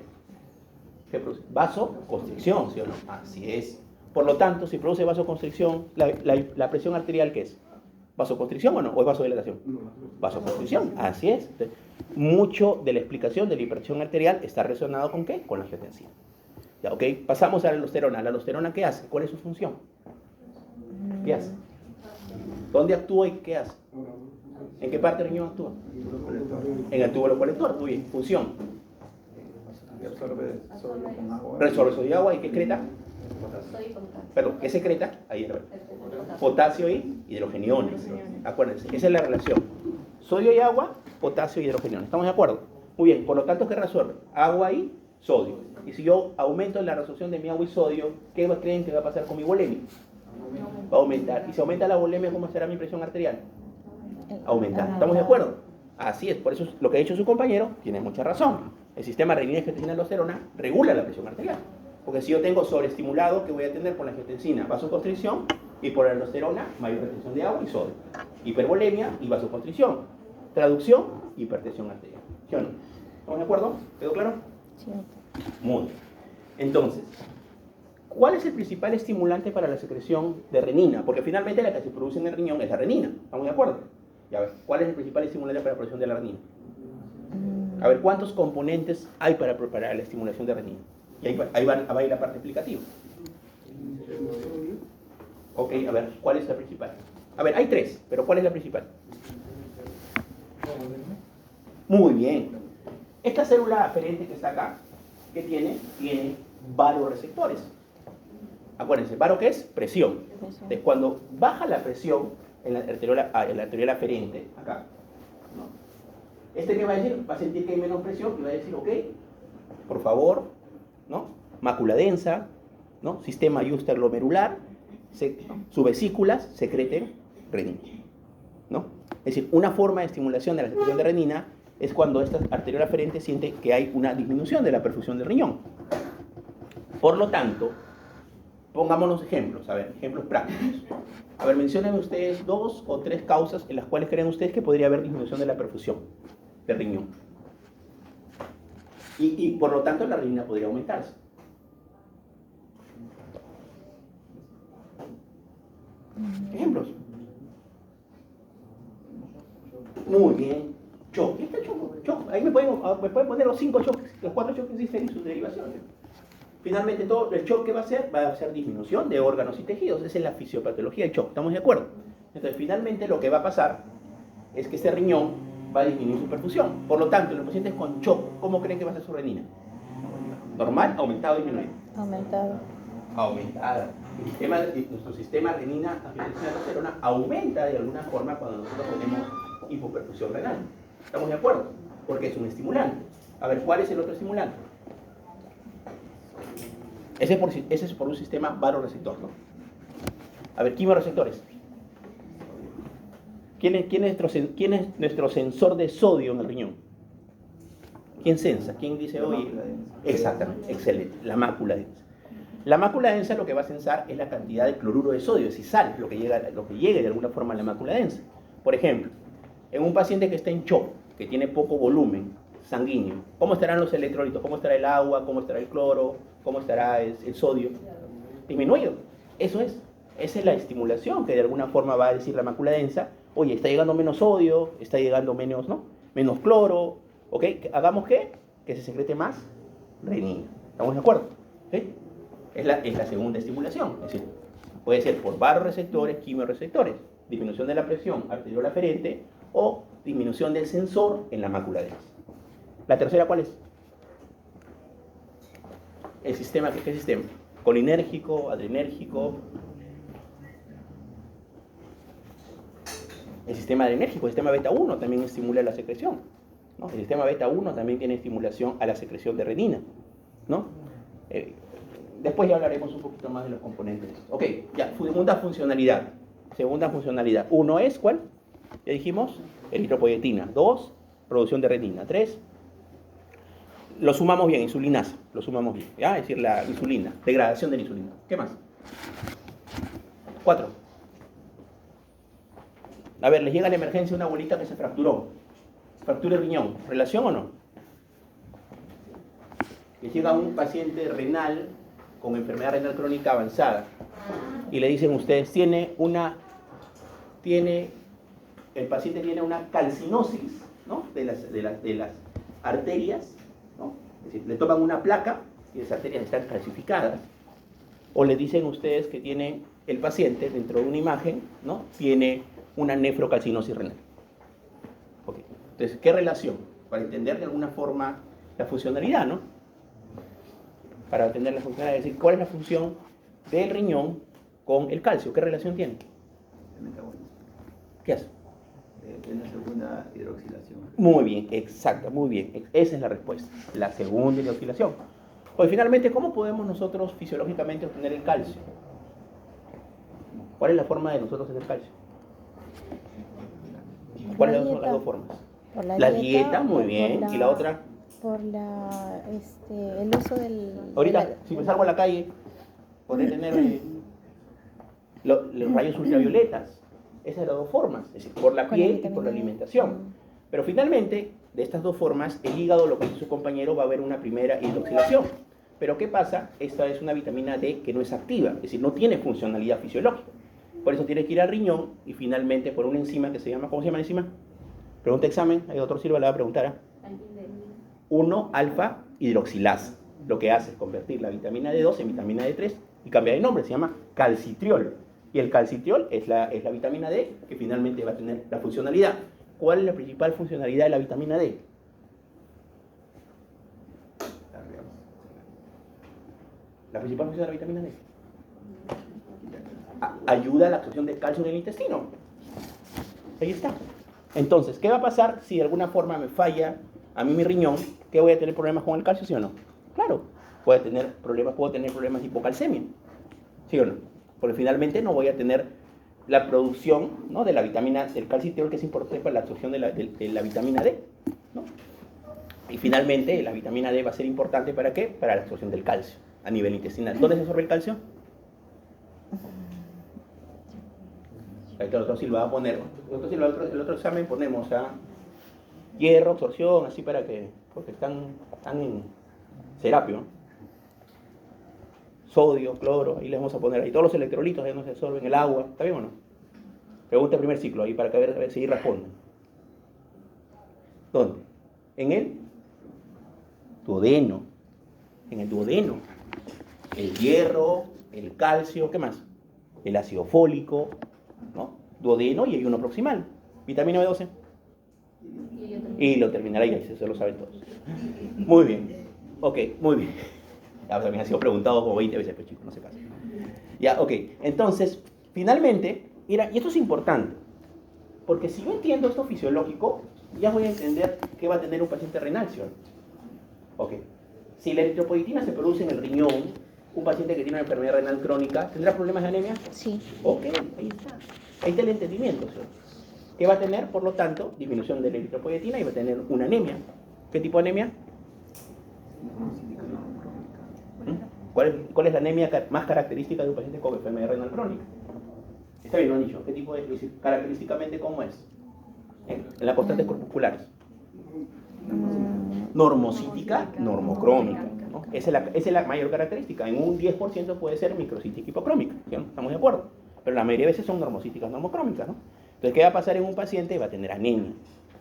¿Qué produce? Vasoconstricción, ¿sí o no? Así es. Por lo tanto, si produce vasoconstricción, la presión arterial, ¿qué es? ¿Vasoconstricción o no? ¿O es vasodilatación? Vasoconstricción, así es. Entonces, mucho de la explicación de la hipertensión arterial está relacionado con ¿qué? Con la angiotensina. Ya, ok. Pasamos a la aldosterona. ¿La aldosterona qué hace? ¿Cuál es su función? ¿Qué hace? ¿Dónde actúa y qué hace? ¿En qué parte del riñón actúa? En el túbulo colector. Muy bien. Función. Absorbe sodio con agua. Resorbe sodio y agua. ¿Y qué excreta? Perdón, ¿qué secreta? Ahí, a ver. Potasio y hidrogeniones. Acuérdense, esa es la relación. Sodio y agua, potasio y hidrogeniones. ¿Estamos de acuerdo? Muy bien, por lo tanto, ¿qué resuelve? Agua y sodio. Y si yo aumento la resorción de mi agua y sodio, ¿qué creen que va a pasar con mi volemia? Va a aumentar. Y si aumenta la volemia, ¿cómo será mi presión arterial? Aumentar. ¿Estamos de acuerdo? Así es, por eso lo que ha dicho su compañero tiene mucha razón. El sistema renina-angiotensina-aldosterona regula la presión arterial. Porque si yo tengo sobreestimulado, ¿qué voy a tener por la angiotensina? Vasoconstricción, y por la aldosterona, mayor retención de agua y sodio. Hipervolemia y vasoconstricción. Traducción, hipertensión arterial. ¿Sí o no? ¿Estamos de acuerdo? ¿Quedó claro? Sí. Muy bien. Entonces, ¿cuál es el principal estimulante para la secreción de renina? Porque finalmente la que se produce en el riñón es la renina. ¿Estamos de acuerdo? Ya ves, ¿cuál es el principal estimulante para la producción de la renina? A ver, ¿cuántos componentes hay para la estimulación de renina? Y ahí va a ir la parte explicativa. Ok, a ver, ¿cuál es la principal? A ver, hay tres, pero ¿cuál es la principal? Muy bien. Esta célula aferente que está acá, ¿qué tiene? Tiene varoreceptores. Acuérdense, ¿varo qué es? Presión. Entonces, cuando baja la presión en la arteriola aferente, acá, ¿no? ¿Este qué va a decir? Va a sentir que hay menos presión y va a decir, ok, por favor, ¿no? Mácula densa, ¿no? Sistema yuxtaglomerular, subvesículas secreten renina, ¿no? Es decir, una forma de estimulación de la secreción de renina es cuando esta arteriola aferente siente que hay una disminución de la perfusión del riñón. Por lo tanto, pongámonos ejemplos, a ver, ejemplos prácticos. A ver, menciónenme ustedes 2 o 3 causas en las cuales creen ustedes que podría haber disminución de la perfusión del riñón. Y por lo tanto la renina podría aumentarse. Ejemplos. Muy bien. Choque. Este choque. Ahí me pueden poner los 5 choques, los 4 choques que existen y sus derivaciones. Finalmente, todo el choque va a ser disminución de órganos y tejidos. Esa es la fisiopatología del choque. ¿Estamos de acuerdo? Entonces, finalmente, lo que va a pasar es que este riñón va a disminuir su perfusión. Por lo tanto, en los pacientes con choque, ¿cómo creen que va a ser su renina? ¿Normal, aumentado o disminuido? Aumentado. Aumentada. Nuestro sistema renina-angiotensina-aldosterona aumenta de alguna forma cuando nosotros tenemos hipoperfusión renal. ¿Estamos de acuerdo? Porque es un estimulante. A ver, ¿cuál es el otro estimulante? Ese es por un sistema varoreceptor, ¿no? A ver, quimioreceptores. ¿Quién es nuestro sensor de sodio en el riñón? ¿Quién sensa? ¿Quién dice hoy? Exactamente, excelente, la mácula densa. La mácula densa lo que va a censar es la cantidad de cloruro de sodio, es decir, sal, lo que llegue de alguna forma a la mácula densa. Por ejemplo, en un paciente que está en shock, que tiene poco volumen sanguíneo, ¿cómo estarán los electrolitos? ¿Cómo estará el agua? ¿Cómo estará el cloro? ¿Cómo estará el sodio? Disminuido. Eso es. Esa es la estimulación que de alguna forma va a decir la mácula densa. Oye, está llegando menos sodio, está llegando menos, ¿no? Menos cloro. ¿Ok? ¿Hagamos qué? Que se secrete más renina. ¿Estamos de acuerdo? ¿Sí? Es la segunda estimulación. Es decir, puede ser por varoreceptores, quimioreceptores, disminución de la presión arteriola aferente o disminución del sensor en la mácula densa. ¿La tercera cuál es? El sistema, ¿qué sistema? Colinérgico, adrenérgico. El sistema adrenérgico, el sistema beta 1 también estimula la secreción, ¿no? El sistema beta 1 también tiene estimulación a la secreción de renina, ¿no? Después ya hablaremos un poquito más de los componentes. Ok, ya, segunda funcionalidad. Segunda funcionalidad. Uno es, ¿cuál? Ya dijimos, eritropoyetina. 2, producción de renina. 3, lo sumamos bien, insulinasa. Lo sumamos bien, ¿ya? Es decir, la insulina, degradación de la insulina. ¿Qué más? 4. A ver, les llega a la emergencia una abuelita que se fracturó. Fractura el riñón. ¿Relación o no? Les llega un paciente renal con enfermedad renal crónica avanzada y le dicen ustedes, el paciente tiene una calcinosis, ¿no? de las arterias, ¿no? Es decir, le toman una placa y las arterias están calcificadas, o le dicen ustedes que tiene el paciente dentro de una imagen, ¿no? Tiene una nefrocalcinosis renal. Okay. Entonces, ¿qué relación? Para entender de alguna forma la funcionalidad, ¿no? Para entender la funcionalidad, es decir, ¿cuál es la función del riñón con el calcio? ¿Qué relación tiene? El metabolismo. ¿Qué hace? Es la segunda hidroxilación. Muy bien, exacto, muy bien. Esa es la respuesta, la segunda hidroxilación. Pues finalmente, ¿cómo podemos nosotros fisiológicamente obtener el calcio? ¿Cuál es la forma de nosotros tener calcio? ¿Cuáles son las dos formas? Por La dieta, muy o bien. por ¿Y la otra? Por el uso del... Ahorita, de la- si me salgo a la calle, podré tener los rayos ultravioletas. Esas son las dos formas, es decir, por la Con la piel y vitamina por la D. alimentación. Pero finalmente, de estas dos formas, el hígado, lo que dice su compañero, va a haber una primera hidroxilación. Pero ¿qué pasa? Esta es una vitamina D que no es activa, es decir, no tiene funcionalidad fisiológica. Por eso tiene que ir al riñón y finalmente por una enzima que se llama, ¿cómo se llama la enzima? Pregunta examen, hay otro Silva le va a preguntar. ¿Ah? 1-alfa hidroxilasa. Lo que hace es convertir la vitamina D2 en vitamina D3 y cambiar de nombre, se llama calcitriol. Y el calcitriol es la vitamina D que finalmente va a tener la funcionalidad. ¿Cuál es la principal funcionalidad de la vitamina D? La principal función de la vitamina D. Ayuda a la absorción de calcio en el intestino. Ahí está. Entonces, ¿qué va a pasar si de alguna forma me falla a mí mi riñón? ¿Qué voy a tener problemas con el calcio, sí o no? Claro, puedo tener problemas de hipocalcemia, ¿sí o no? Porque finalmente no voy a tener la producción, ¿no?, de la vitamina, del calcitriol, que es importante para la absorción de la vitamina D, ¿no? Y finalmente la vitamina D va a ser importante ¿para qué? Para la absorción del calcio a nivel intestinal. ¿Dónde se absorbe el calcio? Ahí el otro Silva va a poner, el otro examen ponemos hierro, absorción, así para que, porque están en Serapio, ¿no? Sodio, cloro, ahí les vamos a poner ahí, todos los electrolitos ahí no se absorben, el agua, ¿está bien o no? Pregunta el primer ciclo ahí para que a ver si responden. ¿Dónde? En el duodeno, el hierro, el calcio, ¿qué más? El ácido fólico, ¿no? Duodeno y ayuno proximal. Vitamina B12. Y lo terminará ahí, eso lo saben todos. Muy bien. Ok, muy bien. Ya también ha sido preguntado como 20 veces, pues chicos, no se pasa. Ya, ok. Entonces, finalmente, y esto es importante, porque si yo entiendo esto fisiológico, ya voy a entender qué va a tener un paciente renal, ¿sí o no? Ok. Si la eritropoyetina se produce en el riñón, un paciente que tiene una enfermedad renal crónica, ¿tendrá problemas de anemia? Sí. Ok, ahí está. Ahí está el entendimiento, ¿sí? Que va a tener, por lo tanto, disminución de la eritropoyetina y va a tener una anemia. ¿Qué tipo de anemia? ¿Cuál es la anemia más característica de un paciente con enfermedad renal crónica? Está bien, lo han dicho. ¿Qué tipo es? Característicamente, ¿cómo es? En las constantes corpusculares. Normocítica, normocrómica, ¿no? Esa es la mayor característica. En un 10% puede ser microcítica hipocrómica, ¿sí? ¿No? ¿Estamos de acuerdo? Pero la mayoría de veces son normocíticas, normocrómicas, ¿no? Entonces, ¿qué va a pasar en un paciente? Va a tener anemia.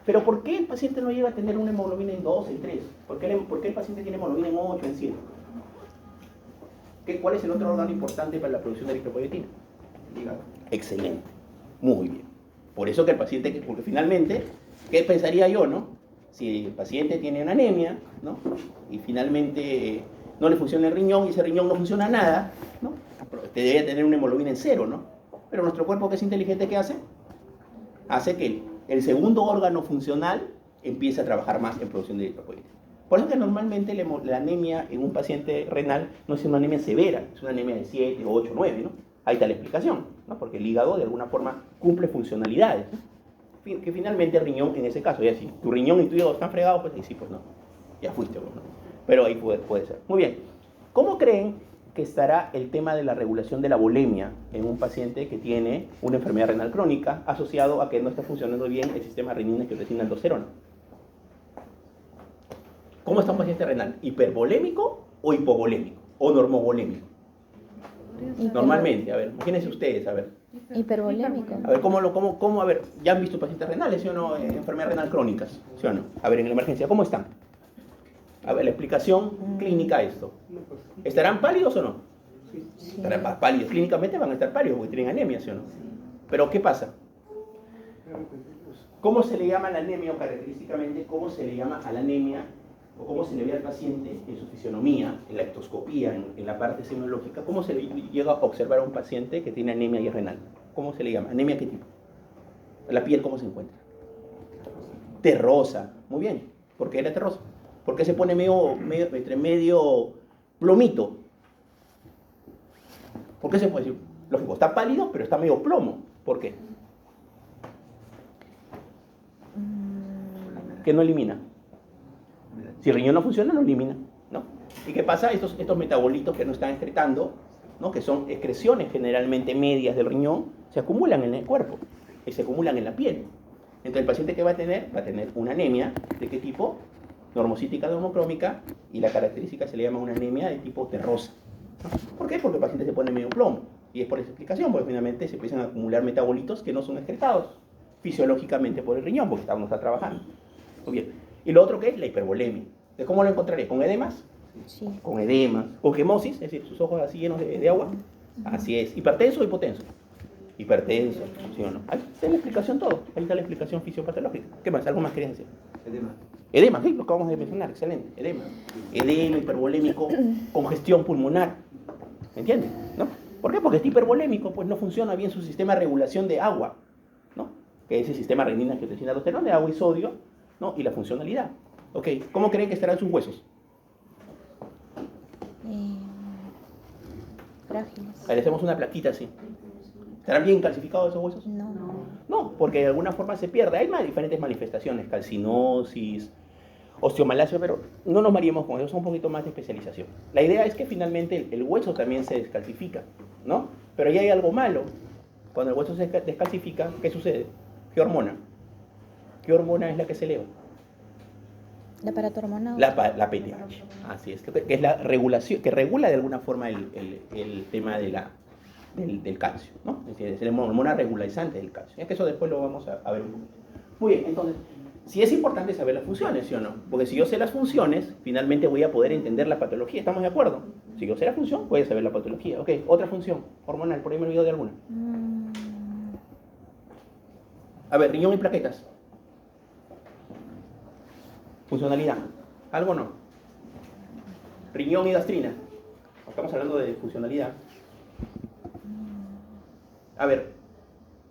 Pero ¿por qué el paciente no llega a tener una hemoglobina en 2, en 3? ¿Por qué el paciente tiene hemoglobina en 8, en 7? ¿Cuál es el otro órgano importante para la producción de eritropoyetina? Hígado. Excelente. Muy bien. Por eso que el paciente, porque finalmente, ¿qué pensaría yo, no? Si el paciente tiene una anemia, ¿no? Y finalmente no le funciona el riñón y ese riñón no funciona nada, ¿no? Debería tener una hemoglobina en 0, ¿no? Pero nuestro cuerpo, que es inteligente, ¿qué hace? Hace que el segundo órgano funcional empiece a trabajar más en producción de eritropoyetina. Por eso que normalmente la anemia en un paciente renal no es una anemia severa, es una anemia de 7, 8, 9, ¿no? Ahí está la explicación, ¿no? Porque el hígado de alguna forma cumple funcionalidades, ¿no? Que finalmente el riñón, en ese caso, ya si tu riñón y tu hígado están fregados, pues sí, pues no, ya fuiste, pues, ¿no? Pero ahí puede ser. Muy bien, ¿cómo creen que estará el tema de la regulación de la bulimia en un paciente que tiene una enfermedad renal crónica asociado a que no está funcionando bien el sistema renina-angiotensina-aldosterona? ¿Cómo está un paciente renal? ¿Hipervolémico o hipovolémico? ¿O normovolémico? Normalmente, a ver, imagínense ustedes, a ver. Hipervolémico. A ver, ¿cómo, a ver, ya han visto pacientes renales, ¿sí o no? Enfermedades renal crónicas, ¿sí o no? A ver, en la emergencia, ¿cómo están? A ver, la explicación clínica a esto. ¿Estarán pálidos o no? Sí. Estarán pálidos. Clínicamente van a estar pálidos porque tienen anemia, ¿sí o no? Pero, ¿qué pasa? ¿Cómo se le llama a la anemia o característicamente cómo se le llama a la anemia o cómo se le ve al paciente en su fisionomía, en la ectoscopía, en la parte semiológica? ¿Cómo se le llega a observar a un paciente que tiene anemia y es renal? ¿Cómo se le llama? ¿Anemia qué tipo? ¿La piel cómo se encuentra? Terrosa. Muy bien. ¿Por qué era terrosa? Porque se pone entre medio plomito. ¿Por qué se puede decir? Lógico, está pálido, pero está medio plomo. ¿Por qué? ¿Qué no elimina? Si el riñón no funciona, lo elimina, ¿no? ¿Y qué pasa? Estos metabolitos que nos están excretando, ¿no? Que son excreciones generalmente medias del riñón, se acumulan en el cuerpo y se acumulan en la piel. Entonces el paciente que va a tener una anemia. ¿De qué tipo? Normocítica normocrómica, y la característica se le llama una anemia de tipo terrosa. ¿Por qué? Porque el paciente se pone medio plomo. Y es por esa explicación, porque finalmente se empiezan a acumular metabolitos que no son excretados fisiológicamente por el riñón, porque no está trabajando. Muy bien. Y lo otro que es la hipervolemia. ¿De cómo lo encontraré? ¿Con edemas? Sí. Con edemas. ¿Con hemosis? Es decir, sus ojos así llenos de agua. Así es. ¿Hipertenso o hipotenso? Hipertenso, ¿sí o no? Ahí está la explicación todo. Ahí está la explicación fisiopatológica. ¿Qué más? ¿Algo más querías decir? Edema. Edema, sí, lo acabamos de mencionar, excelente, edema. Edema hipervolémico, congestión pulmonar, ¿entiendes? ¿No? ¿Por qué? Porque este hipervolémico pues no funciona bien su sistema de regulación de agua, ¿no? Que es el sistema renina, angiotensina, aldosterona, de agua y sodio, ¿no? Y la funcionalidad. Ok, ¿cómo creen que estarán sus huesos? Frágiles. Ahí le hacemos una plaquita así. ¿Estarán bien calcificados esos huesos? No. No, porque de alguna forma se pierde. Hay diferentes manifestaciones, calcinosis, osteomalacia, pero no nos mareemos con eso, es un poquito más de especialización. La idea es que finalmente el hueso también se descalcifica, ¿no? Pero ahí hay algo malo. Cuando el hueso se descalcifica, ¿qué sucede? ¿Qué hormona? ¿Qué hormona es la que se eleva? ¿El aparato hormonal? La PTH. Así es, que es la regulación, que regula de alguna forma el tema del calcio, ¿no? Es decir, es la hormona regularizante del calcio. Es que eso después lo vamos a ver un poquito. Muy bien, entonces, sí es importante saber las funciones, ¿sí o no? Porque si yo sé las funciones, finalmente voy a poder entender la patología. ¿Estamos de acuerdo? Si yo sé la función, voy a saber la patología. Ok, otra función hormonal, por ahí me olvidado de alguna. A ver, riñón y plaquetas. Funcionalidad. ¿Algo o no? Riñón y gastrina. Estamos hablando de funcionalidad. A ver,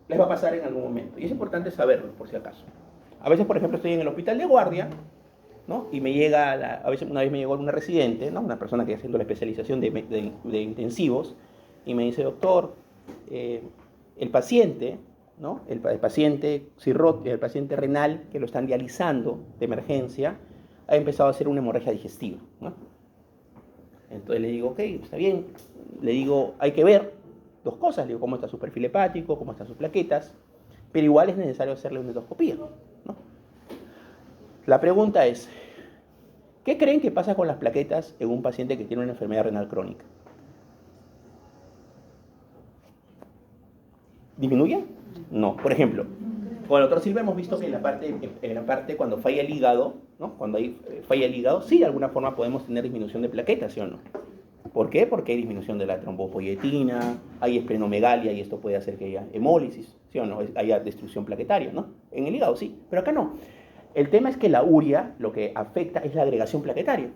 les va a pasar en algún momento. Y es importante saberlo, por si acaso. A veces, por ejemplo, estoy en el hospital de guardia, ¿no? Y me llega, a veces una vez me llegó una residente, ¿no? Una persona que está haciendo la especialización de intensivos, y me dice, doctor, el paciente, ¿no? El paciente cirrótico, el paciente renal, que lo están dializando de emergencia, ha empezado a hacer una hemorragia digestiva, ¿no? Entonces le digo, ok, está bien. Le digo, hay que ver dos cosas. Le digo, cómo está su perfil hepático, cómo están sus plaquetas, pero igual es necesario hacerle una endoscopía, ¿no? La pregunta es, ¿qué creen que pasa con las plaquetas en un paciente que tiene una enfermedad renal crónica? ¿Disminuyen? No. Por ejemplo, con el doctor Silva hemos visto que en la parte cuando falla el hígado, ¿no? Cuando hay falla el hígado, sí, de alguna forma podemos tener disminución de plaquetas, ¿sí o no? ¿Por qué? Porque hay disminución de la trombopoietina, hay esplenomegalia y esto puede hacer que haya hemólisis, ¿sí o no? Haya destrucción plaquetaria, ¿no? En el hígado sí, pero acá no. El tema es que la urea lo que afecta es la agregación plaquetaria.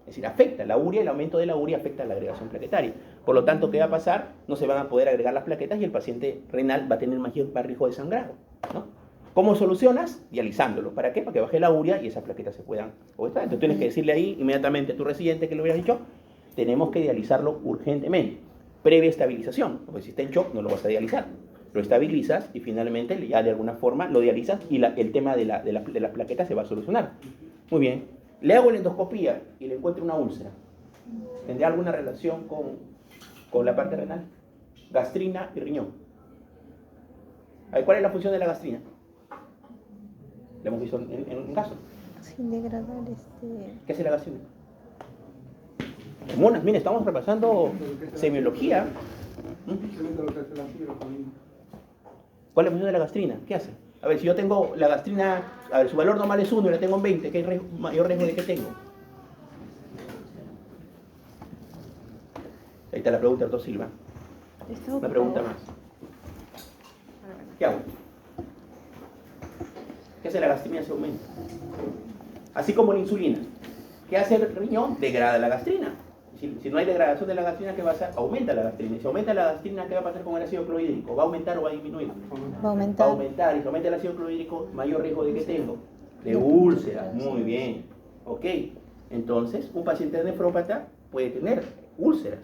Es decir, afecta la urea, el aumento de la urea afecta a la agregación plaquetaria. Por lo tanto, ¿qué va a pasar? No se van a poder agregar las plaquetas y el paciente renal va a tener más riesgo de sangrado, ¿no? ¿Cómo solucionas? Dializándolo. ¿Para qué? Para que baje la urea y esas plaquetas se puedan... Entonces tienes que decirle ahí inmediatamente a tu residente que le hubieras dicho, tenemos que dializarlo urgentemente, previa estabilización, porque si está en shock no lo vas a dializar, lo estabilizas y finalmente ya de alguna forma lo dializas y el tema de las plaquetas se va a solucionar. Muy bien, le hago la endoscopía y le encuentro una úlcera. ¿Tendría alguna relación con la parte renal? Gastrina y riñón. A ver, ¿cuál es la función de la gastrina? Lo hemos visto en un caso. Sin degradar ¿Qué hace la gastrina? Hormonas, mire, estamos repasando semiología. Simplemente lo que hace la fibra también. ¿Cuál es la función de la gastrina? ¿Qué hace? A ver, si yo tengo la gastrina, a ver, su valor normal es 1 y la tengo en 20, ¿qué mayor riesgo de que tengo? Ahí está la pregunta, doctor Silva. Una pregunta más. ¿Qué hago? ¿Qué hace la gastrina en ese momento? Así como la insulina. ¿Qué hace el riñón? Degrada la gastrina. Si no hay degradación de la gastrina, ¿qué va a hacer? Aumenta la gastrina. Y si aumenta la gastrina, ¿qué va a pasar con el ácido clorhídrico? ¿Va a aumentar o va a disminuir? Va a aumentar. Va a aumentar. Y si aumenta el ácido clorhídrico, mayor riesgo de que tengo. De úlceras. Muy bien. Ok. Entonces, un paciente nefrópata puede tener úlceras.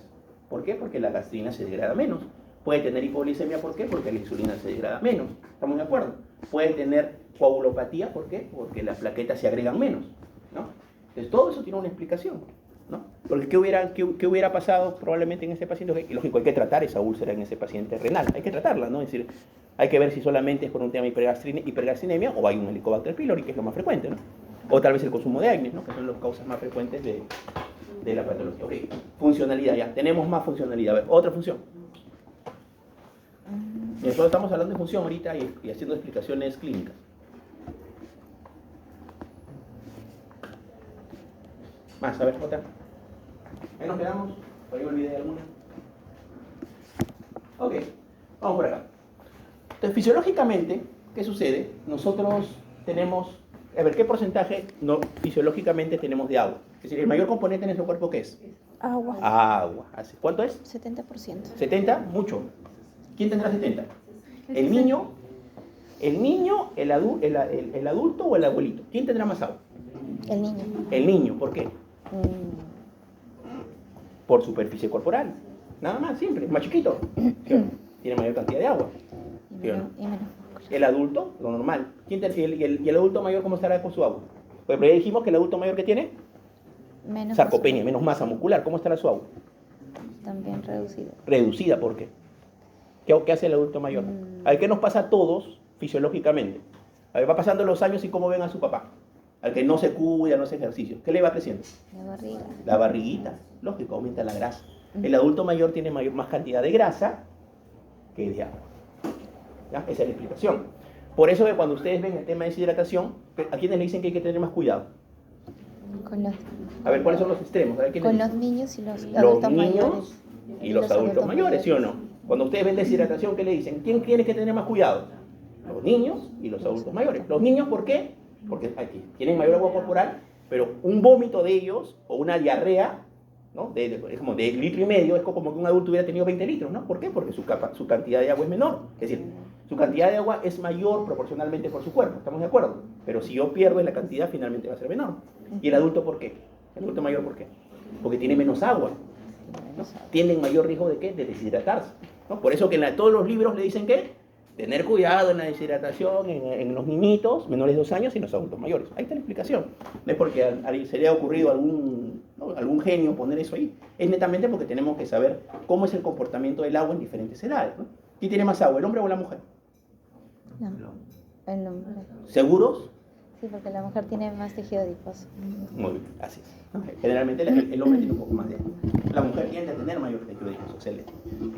¿Por qué? Porque la gastrina se degrada menos. Puede tener hipoglicemia, ¿por qué? Porque la insulina se degrada menos. ¿Estamos de acuerdo? Puede tener coagulopatía, ¿por qué? Porque las plaquetas se agregan menos, ¿no? Entonces, todo eso tiene una explicación, ¿no? Porque ¿qué hubiera pasado probablemente en ese paciente? Y lógico, hay que tratar esa úlcera en ese paciente renal, hay que tratarla, ¿no? Es decir, hay que ver si solamente es por un tema de hipergalcinemia o hay un Helicobacter pylori, que es lo más frecuente, ¿no? O tal vez el consumo de acné, ¿no? Que son las causas más frecuentes de la patología. Ok, funcionalidad ya, tenemos más funcionalidad. A ver, otra función. Nosotros estamos hablando de función ahorita y haciendo explicaciones clínicas. Más, a ver, otra. Ahí nos quedamos. Por ahí me olvidé de alguna. Ok, vamos por acá. Entonces, fisiológicamente, ¿qué sucede? Nosotros tenemos, a ver, ¿qué porcentaje fisiológicamente tenemos de agua? Es decir, el mayor componente en nuestro cuerpo, ¿qué es? Agua. Agua. ¿Cuánto es? 70%. ¿70? Mucho. ¿Quién tendrá 70? ¿El niño? ¿El adulto o el abuelito? ¿Quién tendrá más agua? El niño. El niño, ¿por qué? Por superficie corporal. Nada más, siempre. Es más chiquito. ¿Sí o no? Tiene mayor cantidad de agua. ¿Sí o no? Y menos. El adulto, lo normal. ¿Y el adulto mayor cómo estará con su agua? Pues ya dijimos que el adulto mayor, ¿qué tiene? Menos. Sarcopenia, menos masa muscular. ¿Cómo estará su agua? También reducido. Reducida, ¿por qué? ¿Qué hace el adulto mayor? A ver, ¿qué nos pasa a todos fisiológicamente? A ver, va pasando los años y cómo ven a su papá. Al que no se cuida, no hace ejercicio. ¿Qué le va creciendo? La barriga. La barriguita. Lógico, aumenta la grasa. El adulto mayor tiene más cantidad de grasa que de agua. ¿Ya? Esa es la explicación. Por eso que cuando ustedes ven el tema de deshidratación, ¿a quiénes le dicen que hay que tener más cuidado? Con los, A ver, ¿cuáles son los extremos? A ver, ¿quiénes con dicen? los niños y los Los adultos niños mayores. y los adultos mayores, ¿sí o no? Cuando ustedes ven deshidratación, ¿qué le dicen? ¿Quién tiene que tener más cuidado? Los niños y los adultos mayores. Los niños, ¿por qué? Porque aquí tienen mayor agua corporal, pero un vómito de ellos o una diarrea, ¿no? Es como de litro y medio, es como que un adulto hubiera tenido 20 litros, ¿no? ¿Por qué? Porque su cantidad de agua es menor. Es decir, su cantidad de agua es mayor proporcionalmente por su cuerpo, ¿estamos de acuerdo? Pero si yo pierdo la cantidad, finalmente va a ser menor. ¿Y el adulto por qué? ¿El adulto mayor por qué? Porque tiene menos agua, ¿no? Tienen mayor riesgo de ¿qué? De deshidratarse, ¿no? Por eso que en todos los libros le dicen que tener cuidado en la deshidratación en los niñitos menores de 2 años y en los adultos mayores. Ahí está la explicación. No es porque se le ha ocurrido algún genio poner eso ahí. Es netamente porque tenemos que saber cómo es el comportamiento del agua en diferentes edades, ¿no? ¿Quién tiene más agua, el hombre o la mujer? No, el hombre. ¿Seguros? Sí, porque la mujer tiene más tejido adiposo. Muy bien, así es, ¿no? Generalmente el hombre tiene un poco más de agua. La mujer tiende a tener mayor tejido adiposo. Excelente.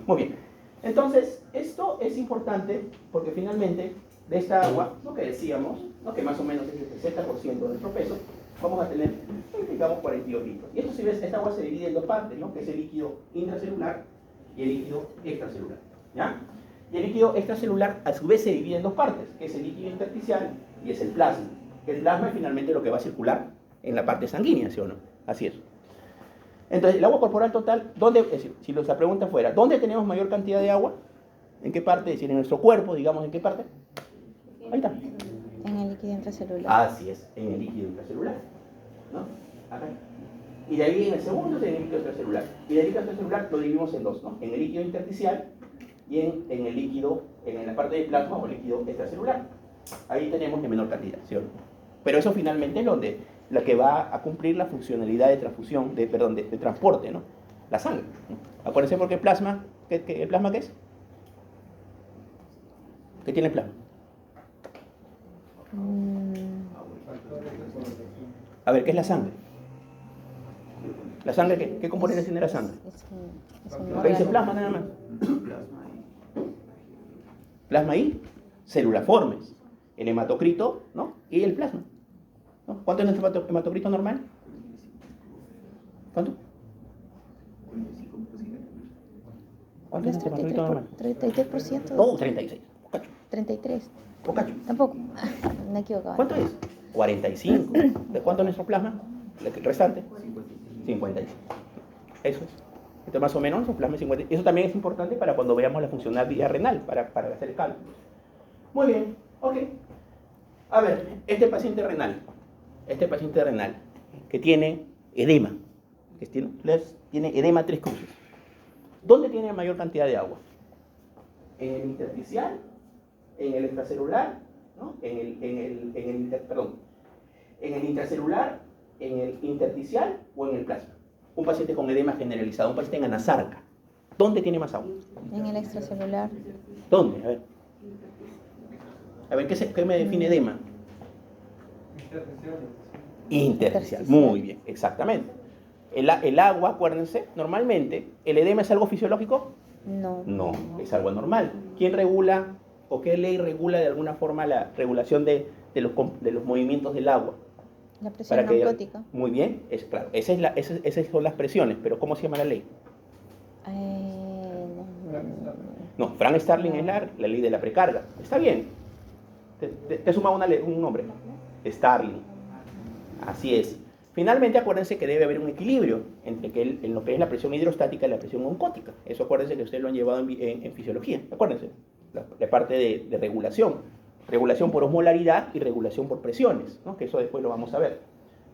Muy bien. Entonces, esto es importante porque finalmente de esta agua, lo que decíamos, ¿no? Que más o menos es el 60% de nuestro peso, vamos a tener, digamos, 42 litros. Y esto, si ves, esta agua se divide en dos partes, ¿no? Que es el líquido intracelular y el líquido extracelular, ¿ya? Y el líquido extracelular, a su vez, se divide en dos partes, que es el líquido intersticial y es el plasma. El plasma es finalmente lo que va a circular en la parte sanguínea, ¿sí o no? Así es. Entonces, el agua corporal total, ¿dónde? Es decir, si la pregunta fuera, ¿dónde tenemos mayor cantidad de agua? ¿En qué parte? Es decir, en nuestro cuerpo, digamos, ¿en qué parte? Ahí está. En el líquido intracelular. Así es, en el líquido intracelular, ¿no? Acá. Y de ahí en el segundo es en el líquido extracelular. Y del líquido extracelular lo dividimos en dos, ¿no? En el líquido intersticial y en el líquido, en la parte de plasma o líquido extracelular. Ahí tenemos de menor cantidad, ¿sí o no? Pero eso finalmente es la que va a cumplir la funcionalidad de transfusión, de transporte, ¿no? La sangre, ¿no? Acuérdense porque el plasma, ¿el plasma qué es? ¿Qué tiene el plasma? A ver, ¿qué es la sangre? ¿La sangre qué componentes tiene la sangre? Acá dice plasma nada más. Plasma y célulaformes, el hematocrito, ¿no? Y el plasma, ¿no? ¿Cuánto es nuestro hematocrito normal? ¿Cuánto? ¿Cuánto es nuestro hematocrito normal? 33%. No, 36. Pocacho. 33. Pocacho. Tampoco. Me he equivocado. ¿Cuánto es? 45. ¿De cuánto es nuestro plasma? El restante. 55. Eso es. Entonces, más o menos, nuestro plasma es 50. Eso también es importante para cuando veamos la funcionalidad renal, para hacer el cálculo. Muy bien, ok. A ver, este paciente renal que tiene edema, tiene edema 3 cruces. ¿Dónde tiene mayor cantidad de agua? En el intersticial, en el extracelular, ¿no? En el intracelular ¿En el intersticial o en el plasma? Un paciente con edema generalizado, un paciente en anasarca. ¿Dónde tiene más agua? En el extracelular. ¿Dónde? A ver. A ver, ¿qué me define edema? Intersticial. Muy bien, exactamente. El agua, acuérdense, normalmente, ¿el edema es algo fisiológico? No. No, es algo anormal. ¿Quién regula o qué ley regula de alguna forma la regulación de los movimientos del agua? La presión osmótica. Muy bien, es claro. Esas son las presiones, pero ¿cómo se llama la ley? No, Frank Starling es la ley de la precarga. Está bien. Te suma un nombre. Starling. Así es. Finalmente, acuérdense que debe haber un equilibrio entre en lo que es la presión hidrostática y la presión oncótica. Eso acuérdense que ustedes lo han llevado en fisiología. Acuérdense, la parte de regulación. Regulación por osmolaridad y regulación por presiones, ¿no? Que eso después lo vamos a ver,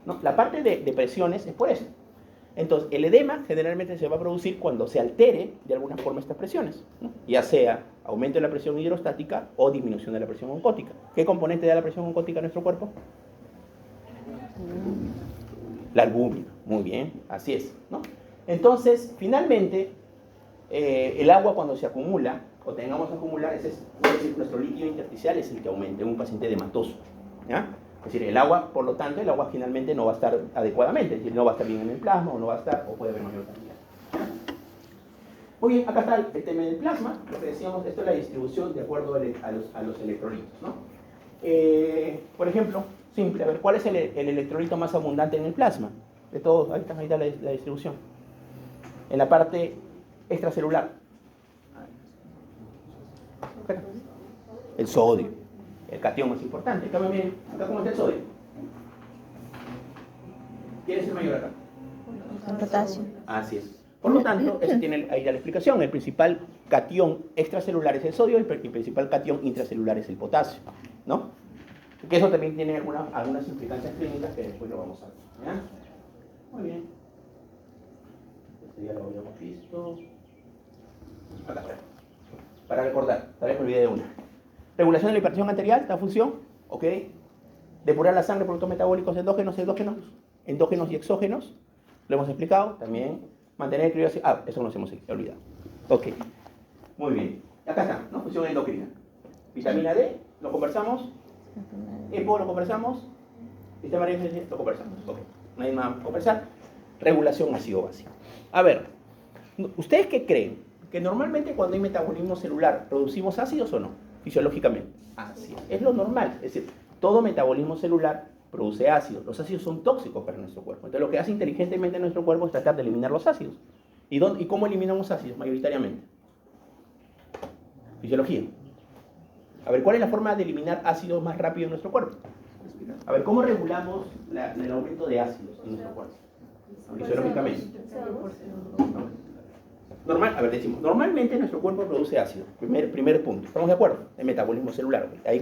¿no? La parte de presiones es por eso. Entonces, el edema generalmente se va a producir cuando se altere de alguna forma estas presiones, ¿no? Ya sea aumento de la presión hidrostática o disminución de la presión oncótica. ¿Qué componente da la presión oncótica en nuestro cuerpo? La albúmina. Muy bien, así es, ¿no? Entonces, finalmente, el agua cuando se acumula, o tengamos que acumular, ese es decir, nuestro líquido intersticial es el que aumenta en un paciente edematoso, ¿ya? Es decir, el agua, por lo tanto, el agua finalmente no va a estar adecuadamente, es decir, no va a estar bien en el plasma, o no va a estar, o puede haber mayor cantidad, ¿ya? Muy bien, acá está el tema del plasma, lo que decíamos, esto es la distribución de acuerdo a los electrolitos, ¿no? Por ejemplo, simple, a ver, ¿cuál es el electrolito más abundante en el plasma? De todos, ahí está la distribución. En la parte extracelular. El sodio, el catión más importante. Acá, miren, acá cómo está el sodio. ¿Quién es el mayor acá? El potasio. Así es. Por lo tanto, eso tiene ahí la explicación. El principal catión extracelular es el sodio y el principal catión intracelular es el potasio, ¿no? Que eso también tiene algunas implicancias clínicas que después lo vamos a ver, ¿ya? Muy bien. Esto ya lo habíamos visto. Acá está. Para recordar, tal vez me olvidé de una. Regulación de la hipertensión arterial, esta función, ¿ok? Depurar la sangre, productos metabólicos endógenos y exógenos, lo hemos explicado, también mantener el equilibrio. Eso nos hemos olvidado. Ok, muy bien. Acá está, ¿no? Función endocrina. Vitamina D, lo conversamos. EPO, lo conversamos. Sistema nervioso, lo conversamos. Ok, no hay más que conversar. Regulación ácido básico. A ver, ¿ustedes qué creen? Que normalmente cuando hay metabolismo celular, ¿producimos ácidos o no? Fisiológicamente. Así es lo normal. Es decir, todo metabolismo celular produce ácidos. Los ácidos son tóxicos para nuestro cuerpo. Entonces, lo que hace inteligentemente nuestro cuerpo es tratar de eliminar los ácidos. ¿Y cómo eliminamos ácidos mayoritariamente? Fisiología. A ver, ¿cuál es la forma de eliminar ácidos más rápido en nuestro cuerpo? A ver, ¿cómo regulamos el aumento de ácidos en nuestro cuerpo? Fisiológicamente. Normalmente nuestro cuerpo produce ácido. Primer punto. ¿Estamos de acuerdo? El metabolismo celular. Ahí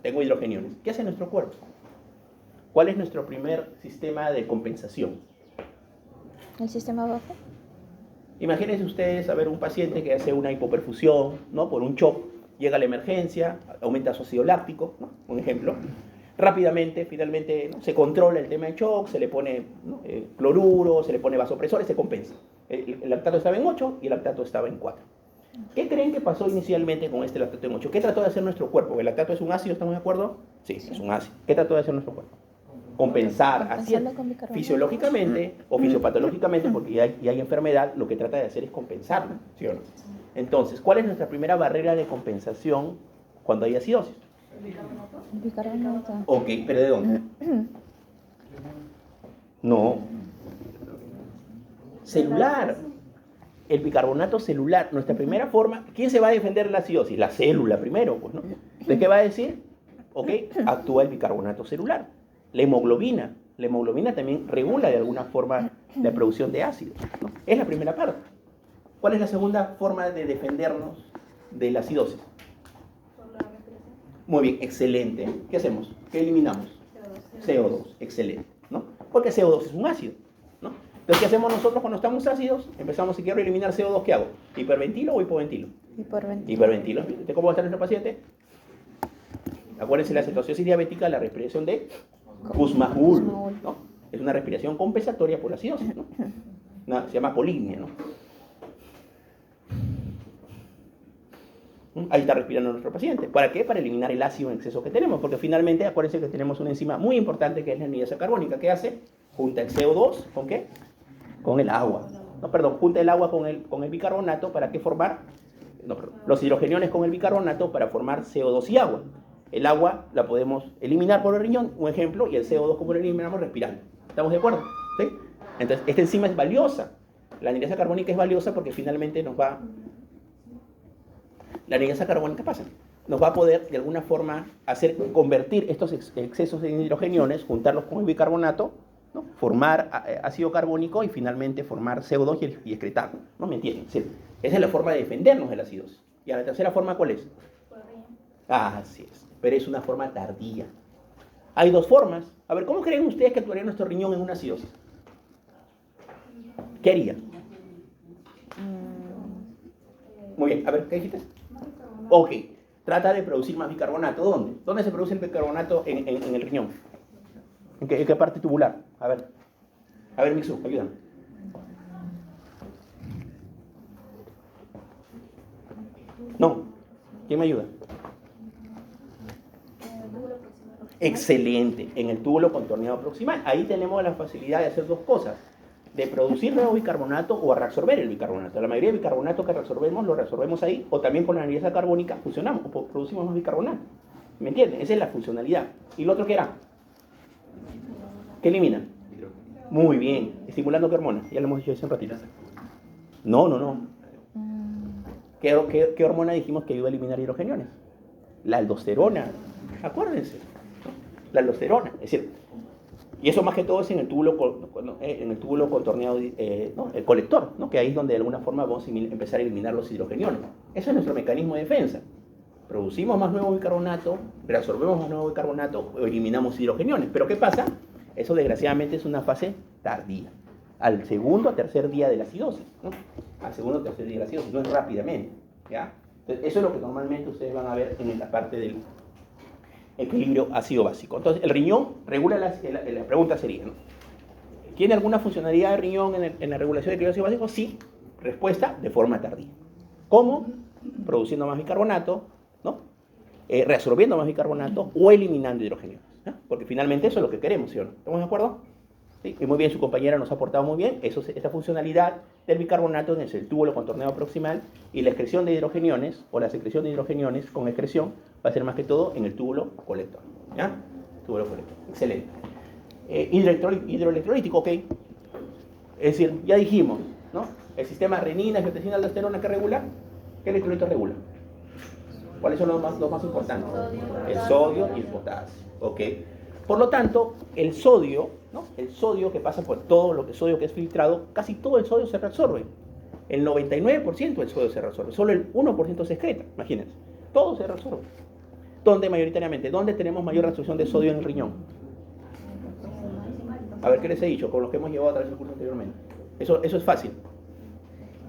tengo hidrogeniones. ¿Qué hace nuestro cuerpo? ¿Cuál es nuestro primer sistema de compensación? ¿El sistema bajo? Imagínense ustedes a ver un paciente que hace una hipoperfusión, ¿no? Por un shock, llega a la emergencia, aumenta su ácido láctico, ¿no? Un ejemplo. Rápidamente, finalmente, ¿no? Se controla el tema de shock, se le pone, ¿no? Cloruro, se le pone vasopresores, se compensa. El lactato estaba en 8 y el lactato estaba en 4. ¿Qué creen que pasó inicialmente con este lactato en 8? ¿Qué trató de hacer nuestro cuerpo? ¿El lactato es un ácido, estamos de acuerdo? Sí, es un ácido. ¿Qué trató de hacer nuestro cuerpo? Compensar, así fisiológicamente o fisiopatológicamente, porque ya hay enfermedad, lo que trata de hacer es compensarla, ¿sí o no? Entonces, ¿cuál es nuestra primera barrera de compensación cuando hay acidosis? El bicarbonato. Ok, ¿pero de dónde? No. Celular. El bicarbonato celular. Nuestra primera forma. ¿Quién se va a defender de la acidosis? La célula primero, pues, ¿no? ¿De qué va a decir? Ok, actúa el bicarbonato celular. La hemoglobina. La hemoglobina también regula de alguna forma la producción de ácidos, ¿no? Es la primera parte. ¿Cuál es la segunda forma de defendernos de la acidosis? Muy bien, excelente. ¿Qué hacemos? ¿Qué eliminamos? CO2, excelente, ¿no? Porque CO2 es un ácido, ¿no? Entonces, ¿qué hacemos nosotros cuando estamos ácidos? Empezamos, si quiero eliminar CO2, ¿qué hago? ¿Hiperventilo o hipoventilo? Hiperventilo. ¿Cómo va a estar nuestro paciente? Acuérdense, la cetoacidosis diabética, la respiración de Kussmaul, ¿no? Es una respiración compensatoria por la acidosis, ¿no? Se llama polimnia, ¿no? Ahí está respirando nuestro paciente. ¿Para qué? Para eliminar el ácido en exceso que tenemos, porque finalmente acuérdense que tenemos una enzima muy importante que es la anhidasa carbónica. ¿Qué hace? Junta el CO2 ¿con qué? Con el agua. No, perdón, junta el agua con el bicarbonato. ¿Para qué formar? No, perdón, los hidrogeniones con el bicarbonato para formar CO2 y agua. El agua la podemos eliminar por el riñón, un ejemplo, y el CO2 como lo eliminamos respirando. ¿Estamos de acuerdo? ¿Sí? Entonces, esta enzima es valiosa. La anhidasa carbónica es valiosa porque finalmente la anhidasa carbónica pasa. Nos va a poder, de alguna forma, convertir estos excesos de hidrogeniones, juntarlos con el bicarbonato, ¿no? Formar ácido carbónico y finalmente formar CO2 y excretarlo. ¿No me entienden? Sí. Esa es la forma de defendernos de la acidosis. ¿Y a la tercera forma cuál es? Así es. Pero es una forma tardía. Hay dos formas. A ver, ¿cómo creen ustedes que actuaría nuestro riñón en una acidosis? ¿Qué haría? Muy bien. A ver, ¿qué dijiste? Ok. Trata de producir más bicarbonato. ¿Dónde? ¿Dónde se produce el bicarbonato en el riñón? ¿En qué parte tubular? A ver, Mixu, ayúdame. No. ¿Quién me ayuda? Excelente. En el túbulo contorneado proximal. Ahí tenemos la facilidad de hacer dos cosas. De producir nuevo bicarbonato o a reabsorber el bicarbonato. La mayoría de bicarbonato que reabsorbemos, lo reabsorbemos ahí, o también con la anhidasa carbónica fusionamos, o producimos más bicarbonato. ¿Me entienden? Esa es la funcionalidad. ¿Y lo otro qué era? ¿Qué elimina? Muy bien. ¿Estimulando qué hormona? Ya lo hemos dicho hace un ratito. No. ¿Qué hormona dijimos que iba a eliminar hidrogeniones? La aldosterona. Acuérdense. La aldosterona. Es decir, y eso más que todo es en el túbulo contorneado, el colector, ¿no? Que ahí es donde de alguna forma vamos a empezar a eliminar los hidrogeniones. Ese es nuestro mecanismo de defensa. Producimos más nuevo bicarbonato, reabsorbemos más nuevo bicarbonato o eliminamos hidrogeniones. Pero ¿qué pasa? Eso desgraciadamente es una fase tardía. Al segundo o tercer día de la acidosis, ¿no? Al segundo o tercer día de la acidosis, no es rápidamente, ¿ya? Entonces, eso es lo que normalmente ustedes van a ver en la parte del equilibrio ácido-básico. Entonces, el riñón regula la pregunta sería, ¿no? ¿Tiene alguna funcionalidad el riñón en la regulación del equilibrio ácido-básico? Sí. Respuesta, de forma tardía. ¿Cómo? Produciendo más bicarbonato, ¿no? Reabsorbiendo más bicarbonato o eliminando hidrogeniones, ¿no? Porque finalmente eso es lo que queremos, ¿sí o no? ¿Estamos de acuerdo? ¿Sí? Y muy bien, su compañera nos ha aportado muy bien esa funcionalidad del bicarbonato en el túbulo contorneado proximal, y la excreción de hidrogeniones o la secreción de hidrogeniones con excreción va a ser más que todo en el túbulo colector, ¿ya? Túbulo colector, excelente. Hidroelectrolítico, ok. Es decir, ya dijimos, ¿no? El sistema renina, angiotensina, aldosterona que regula. ¿Qué electrolito regula? ¿Cuáles son los más importantes? El sodio y el potasio, ok. Por lo tanto, el sodio, ¿no? El sodio que pasa por todo lo que sodio que es filtrado, casi todo el sodio se reabsorbe. El 99% del sodio se reabsorbe, solo el 1% se excreta, imagínense. Todo se reabsorbe. ¿Dónde mayoritariamente? ¿Dónde tenemos mayor reabsorción de sodio en el riñón? A ver, ¿qué les he dicho? Con los que hemos llevado a través del curso anteriormente. Eso es fácil.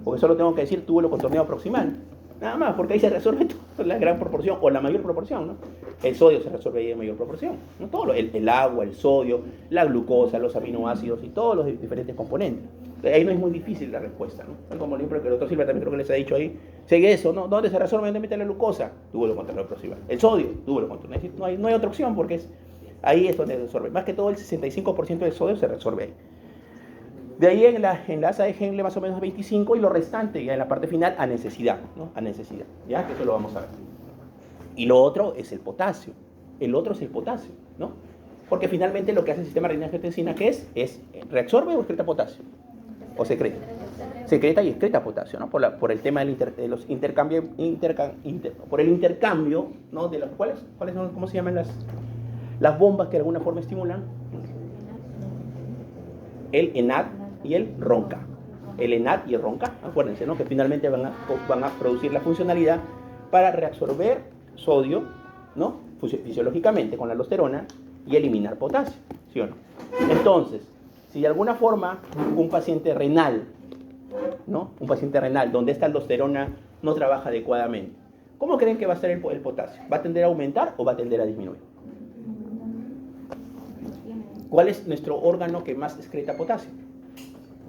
Porque solo tengo que decir túbulo contorneado proximal. Nada más, porque ahí se resuelve toda la gran proporción, o la mayor proporción, ¿no? El sodio se resuelve ahí en mayor proporción, ¿no? Todo el agua, el sodio, la glucosa, los aminoácidos y todos los diferentes componentes. Ahí no es muy difícil la respuesta, ¿no? Como el doctor Silva también creo que les ha dicho ahí. Sigue eso, ¿no? ¿Dónde se resuelve? ¿Dónde mete la glucosa? Túbulo contorneado proximal. El sodio, túbulo contorneado. No hay otra opción porque ahí es donde se resuelve. Más que todo el 65% del sodio se resuelve ahí. De ahí en la asa de Henle más o menos 25 y lo restante ya en la parte final a necesidad, ¿no? A necesidad, ya que eso lo vamos a ver. Y lo otro es el potasio. El otro es el potasio, ¿no? Porque finalmente lo que hace el sistema renina-angiotensina, ¿qué es reabsorbe o excreta potasio. O secreta. Secreta y excreta potasio, ¿no? Por el tema de los intercambios, por el intercambio, ¿no? De los cuales son, ¿cómo se llaman las bombas que de alguna forma estimulan? El ENAD y el RONCA. El ENAD y el RONCA, acuérdense, ¿no? Que finalmente van a producir la funcionalidad para reabsorber sodio, ¿no? Fisiológicamente con la aldosterona y eliminar potasio, ¿sí o no? Entonces, si de alguna forma un paciente renal, ¿no? Un paciente renal donde esta aldosterona no trabaja adecuadamente, ¿cómo creen que va a ser el potasio? ¿Va a tender a aumentar o va a tender a disminuir? ¿Cuál es nuestro órgano que más excreta potasio?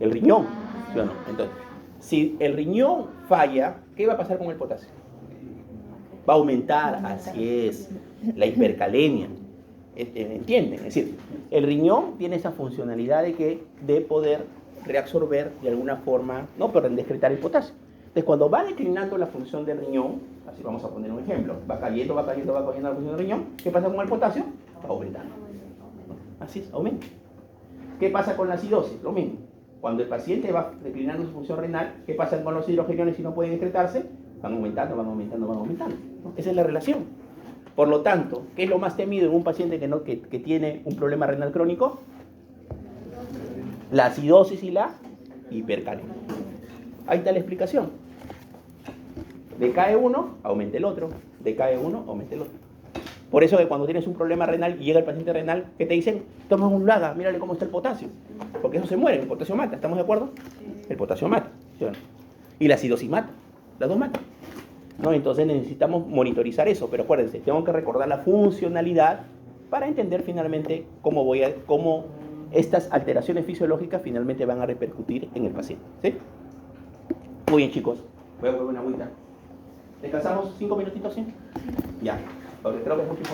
El riñón. ¿Sí o no? Entonces, si el riñón falla, ¿qué va a pasar con el potasio? Va a aumentar, así es, la hipercalemia. ¿Entienden? Es decir, el riñón tiene esa funcionalidad de poder reabsorber de alguna forma, no, pero en excretar el potasio. Entonces, cuando va declinando la función del riñón, así vamos a poner un ejemplo, va cayendo la función del riñón, ¿qué pasa con el potasio? Va aumentando. Así es, aumenta. ¿Qué pasa con la acidosis? Lo mismo. Cuando el paciente va declinando su función renal, ¿qué pasa con los hidrogeniones si no pueden excretarse? Van aumentando, van aumentando, van aumentando. ¿No? Esa es la relación. Por lo tanto, ¿qué es lo más temido en un paciente que tiene un problema renal crónico? La acidosis y la hipercalemia. Ahí está la explicación. Decae uno, aumenta el otro. Decae uno, aumenta el otro. Por eso que cuando tienes un problema renal y llega el paciente renal, ¿qué te dicen? Toma un LAGA, mírale cómo está el potasio. Porque eso se muere, el potasio mata, ¿estamos de acuerdo? El potasio mata, ¿sí o no? Y la acidosis mata, las dos matan. ¿No? Entonces necesitamos monitorizar eso, pero acuérdense, tengo que recordar la funcionalidad para entender finalmente cómo estas alteraciones fisiológicas finalmente van a repercutir en el paciente. ¿Sí? Muy bien, chicos. Voy a poner una agüita. ¿Descansamos 5 minutitos, sí? Ya, porque creo que es mucho importante.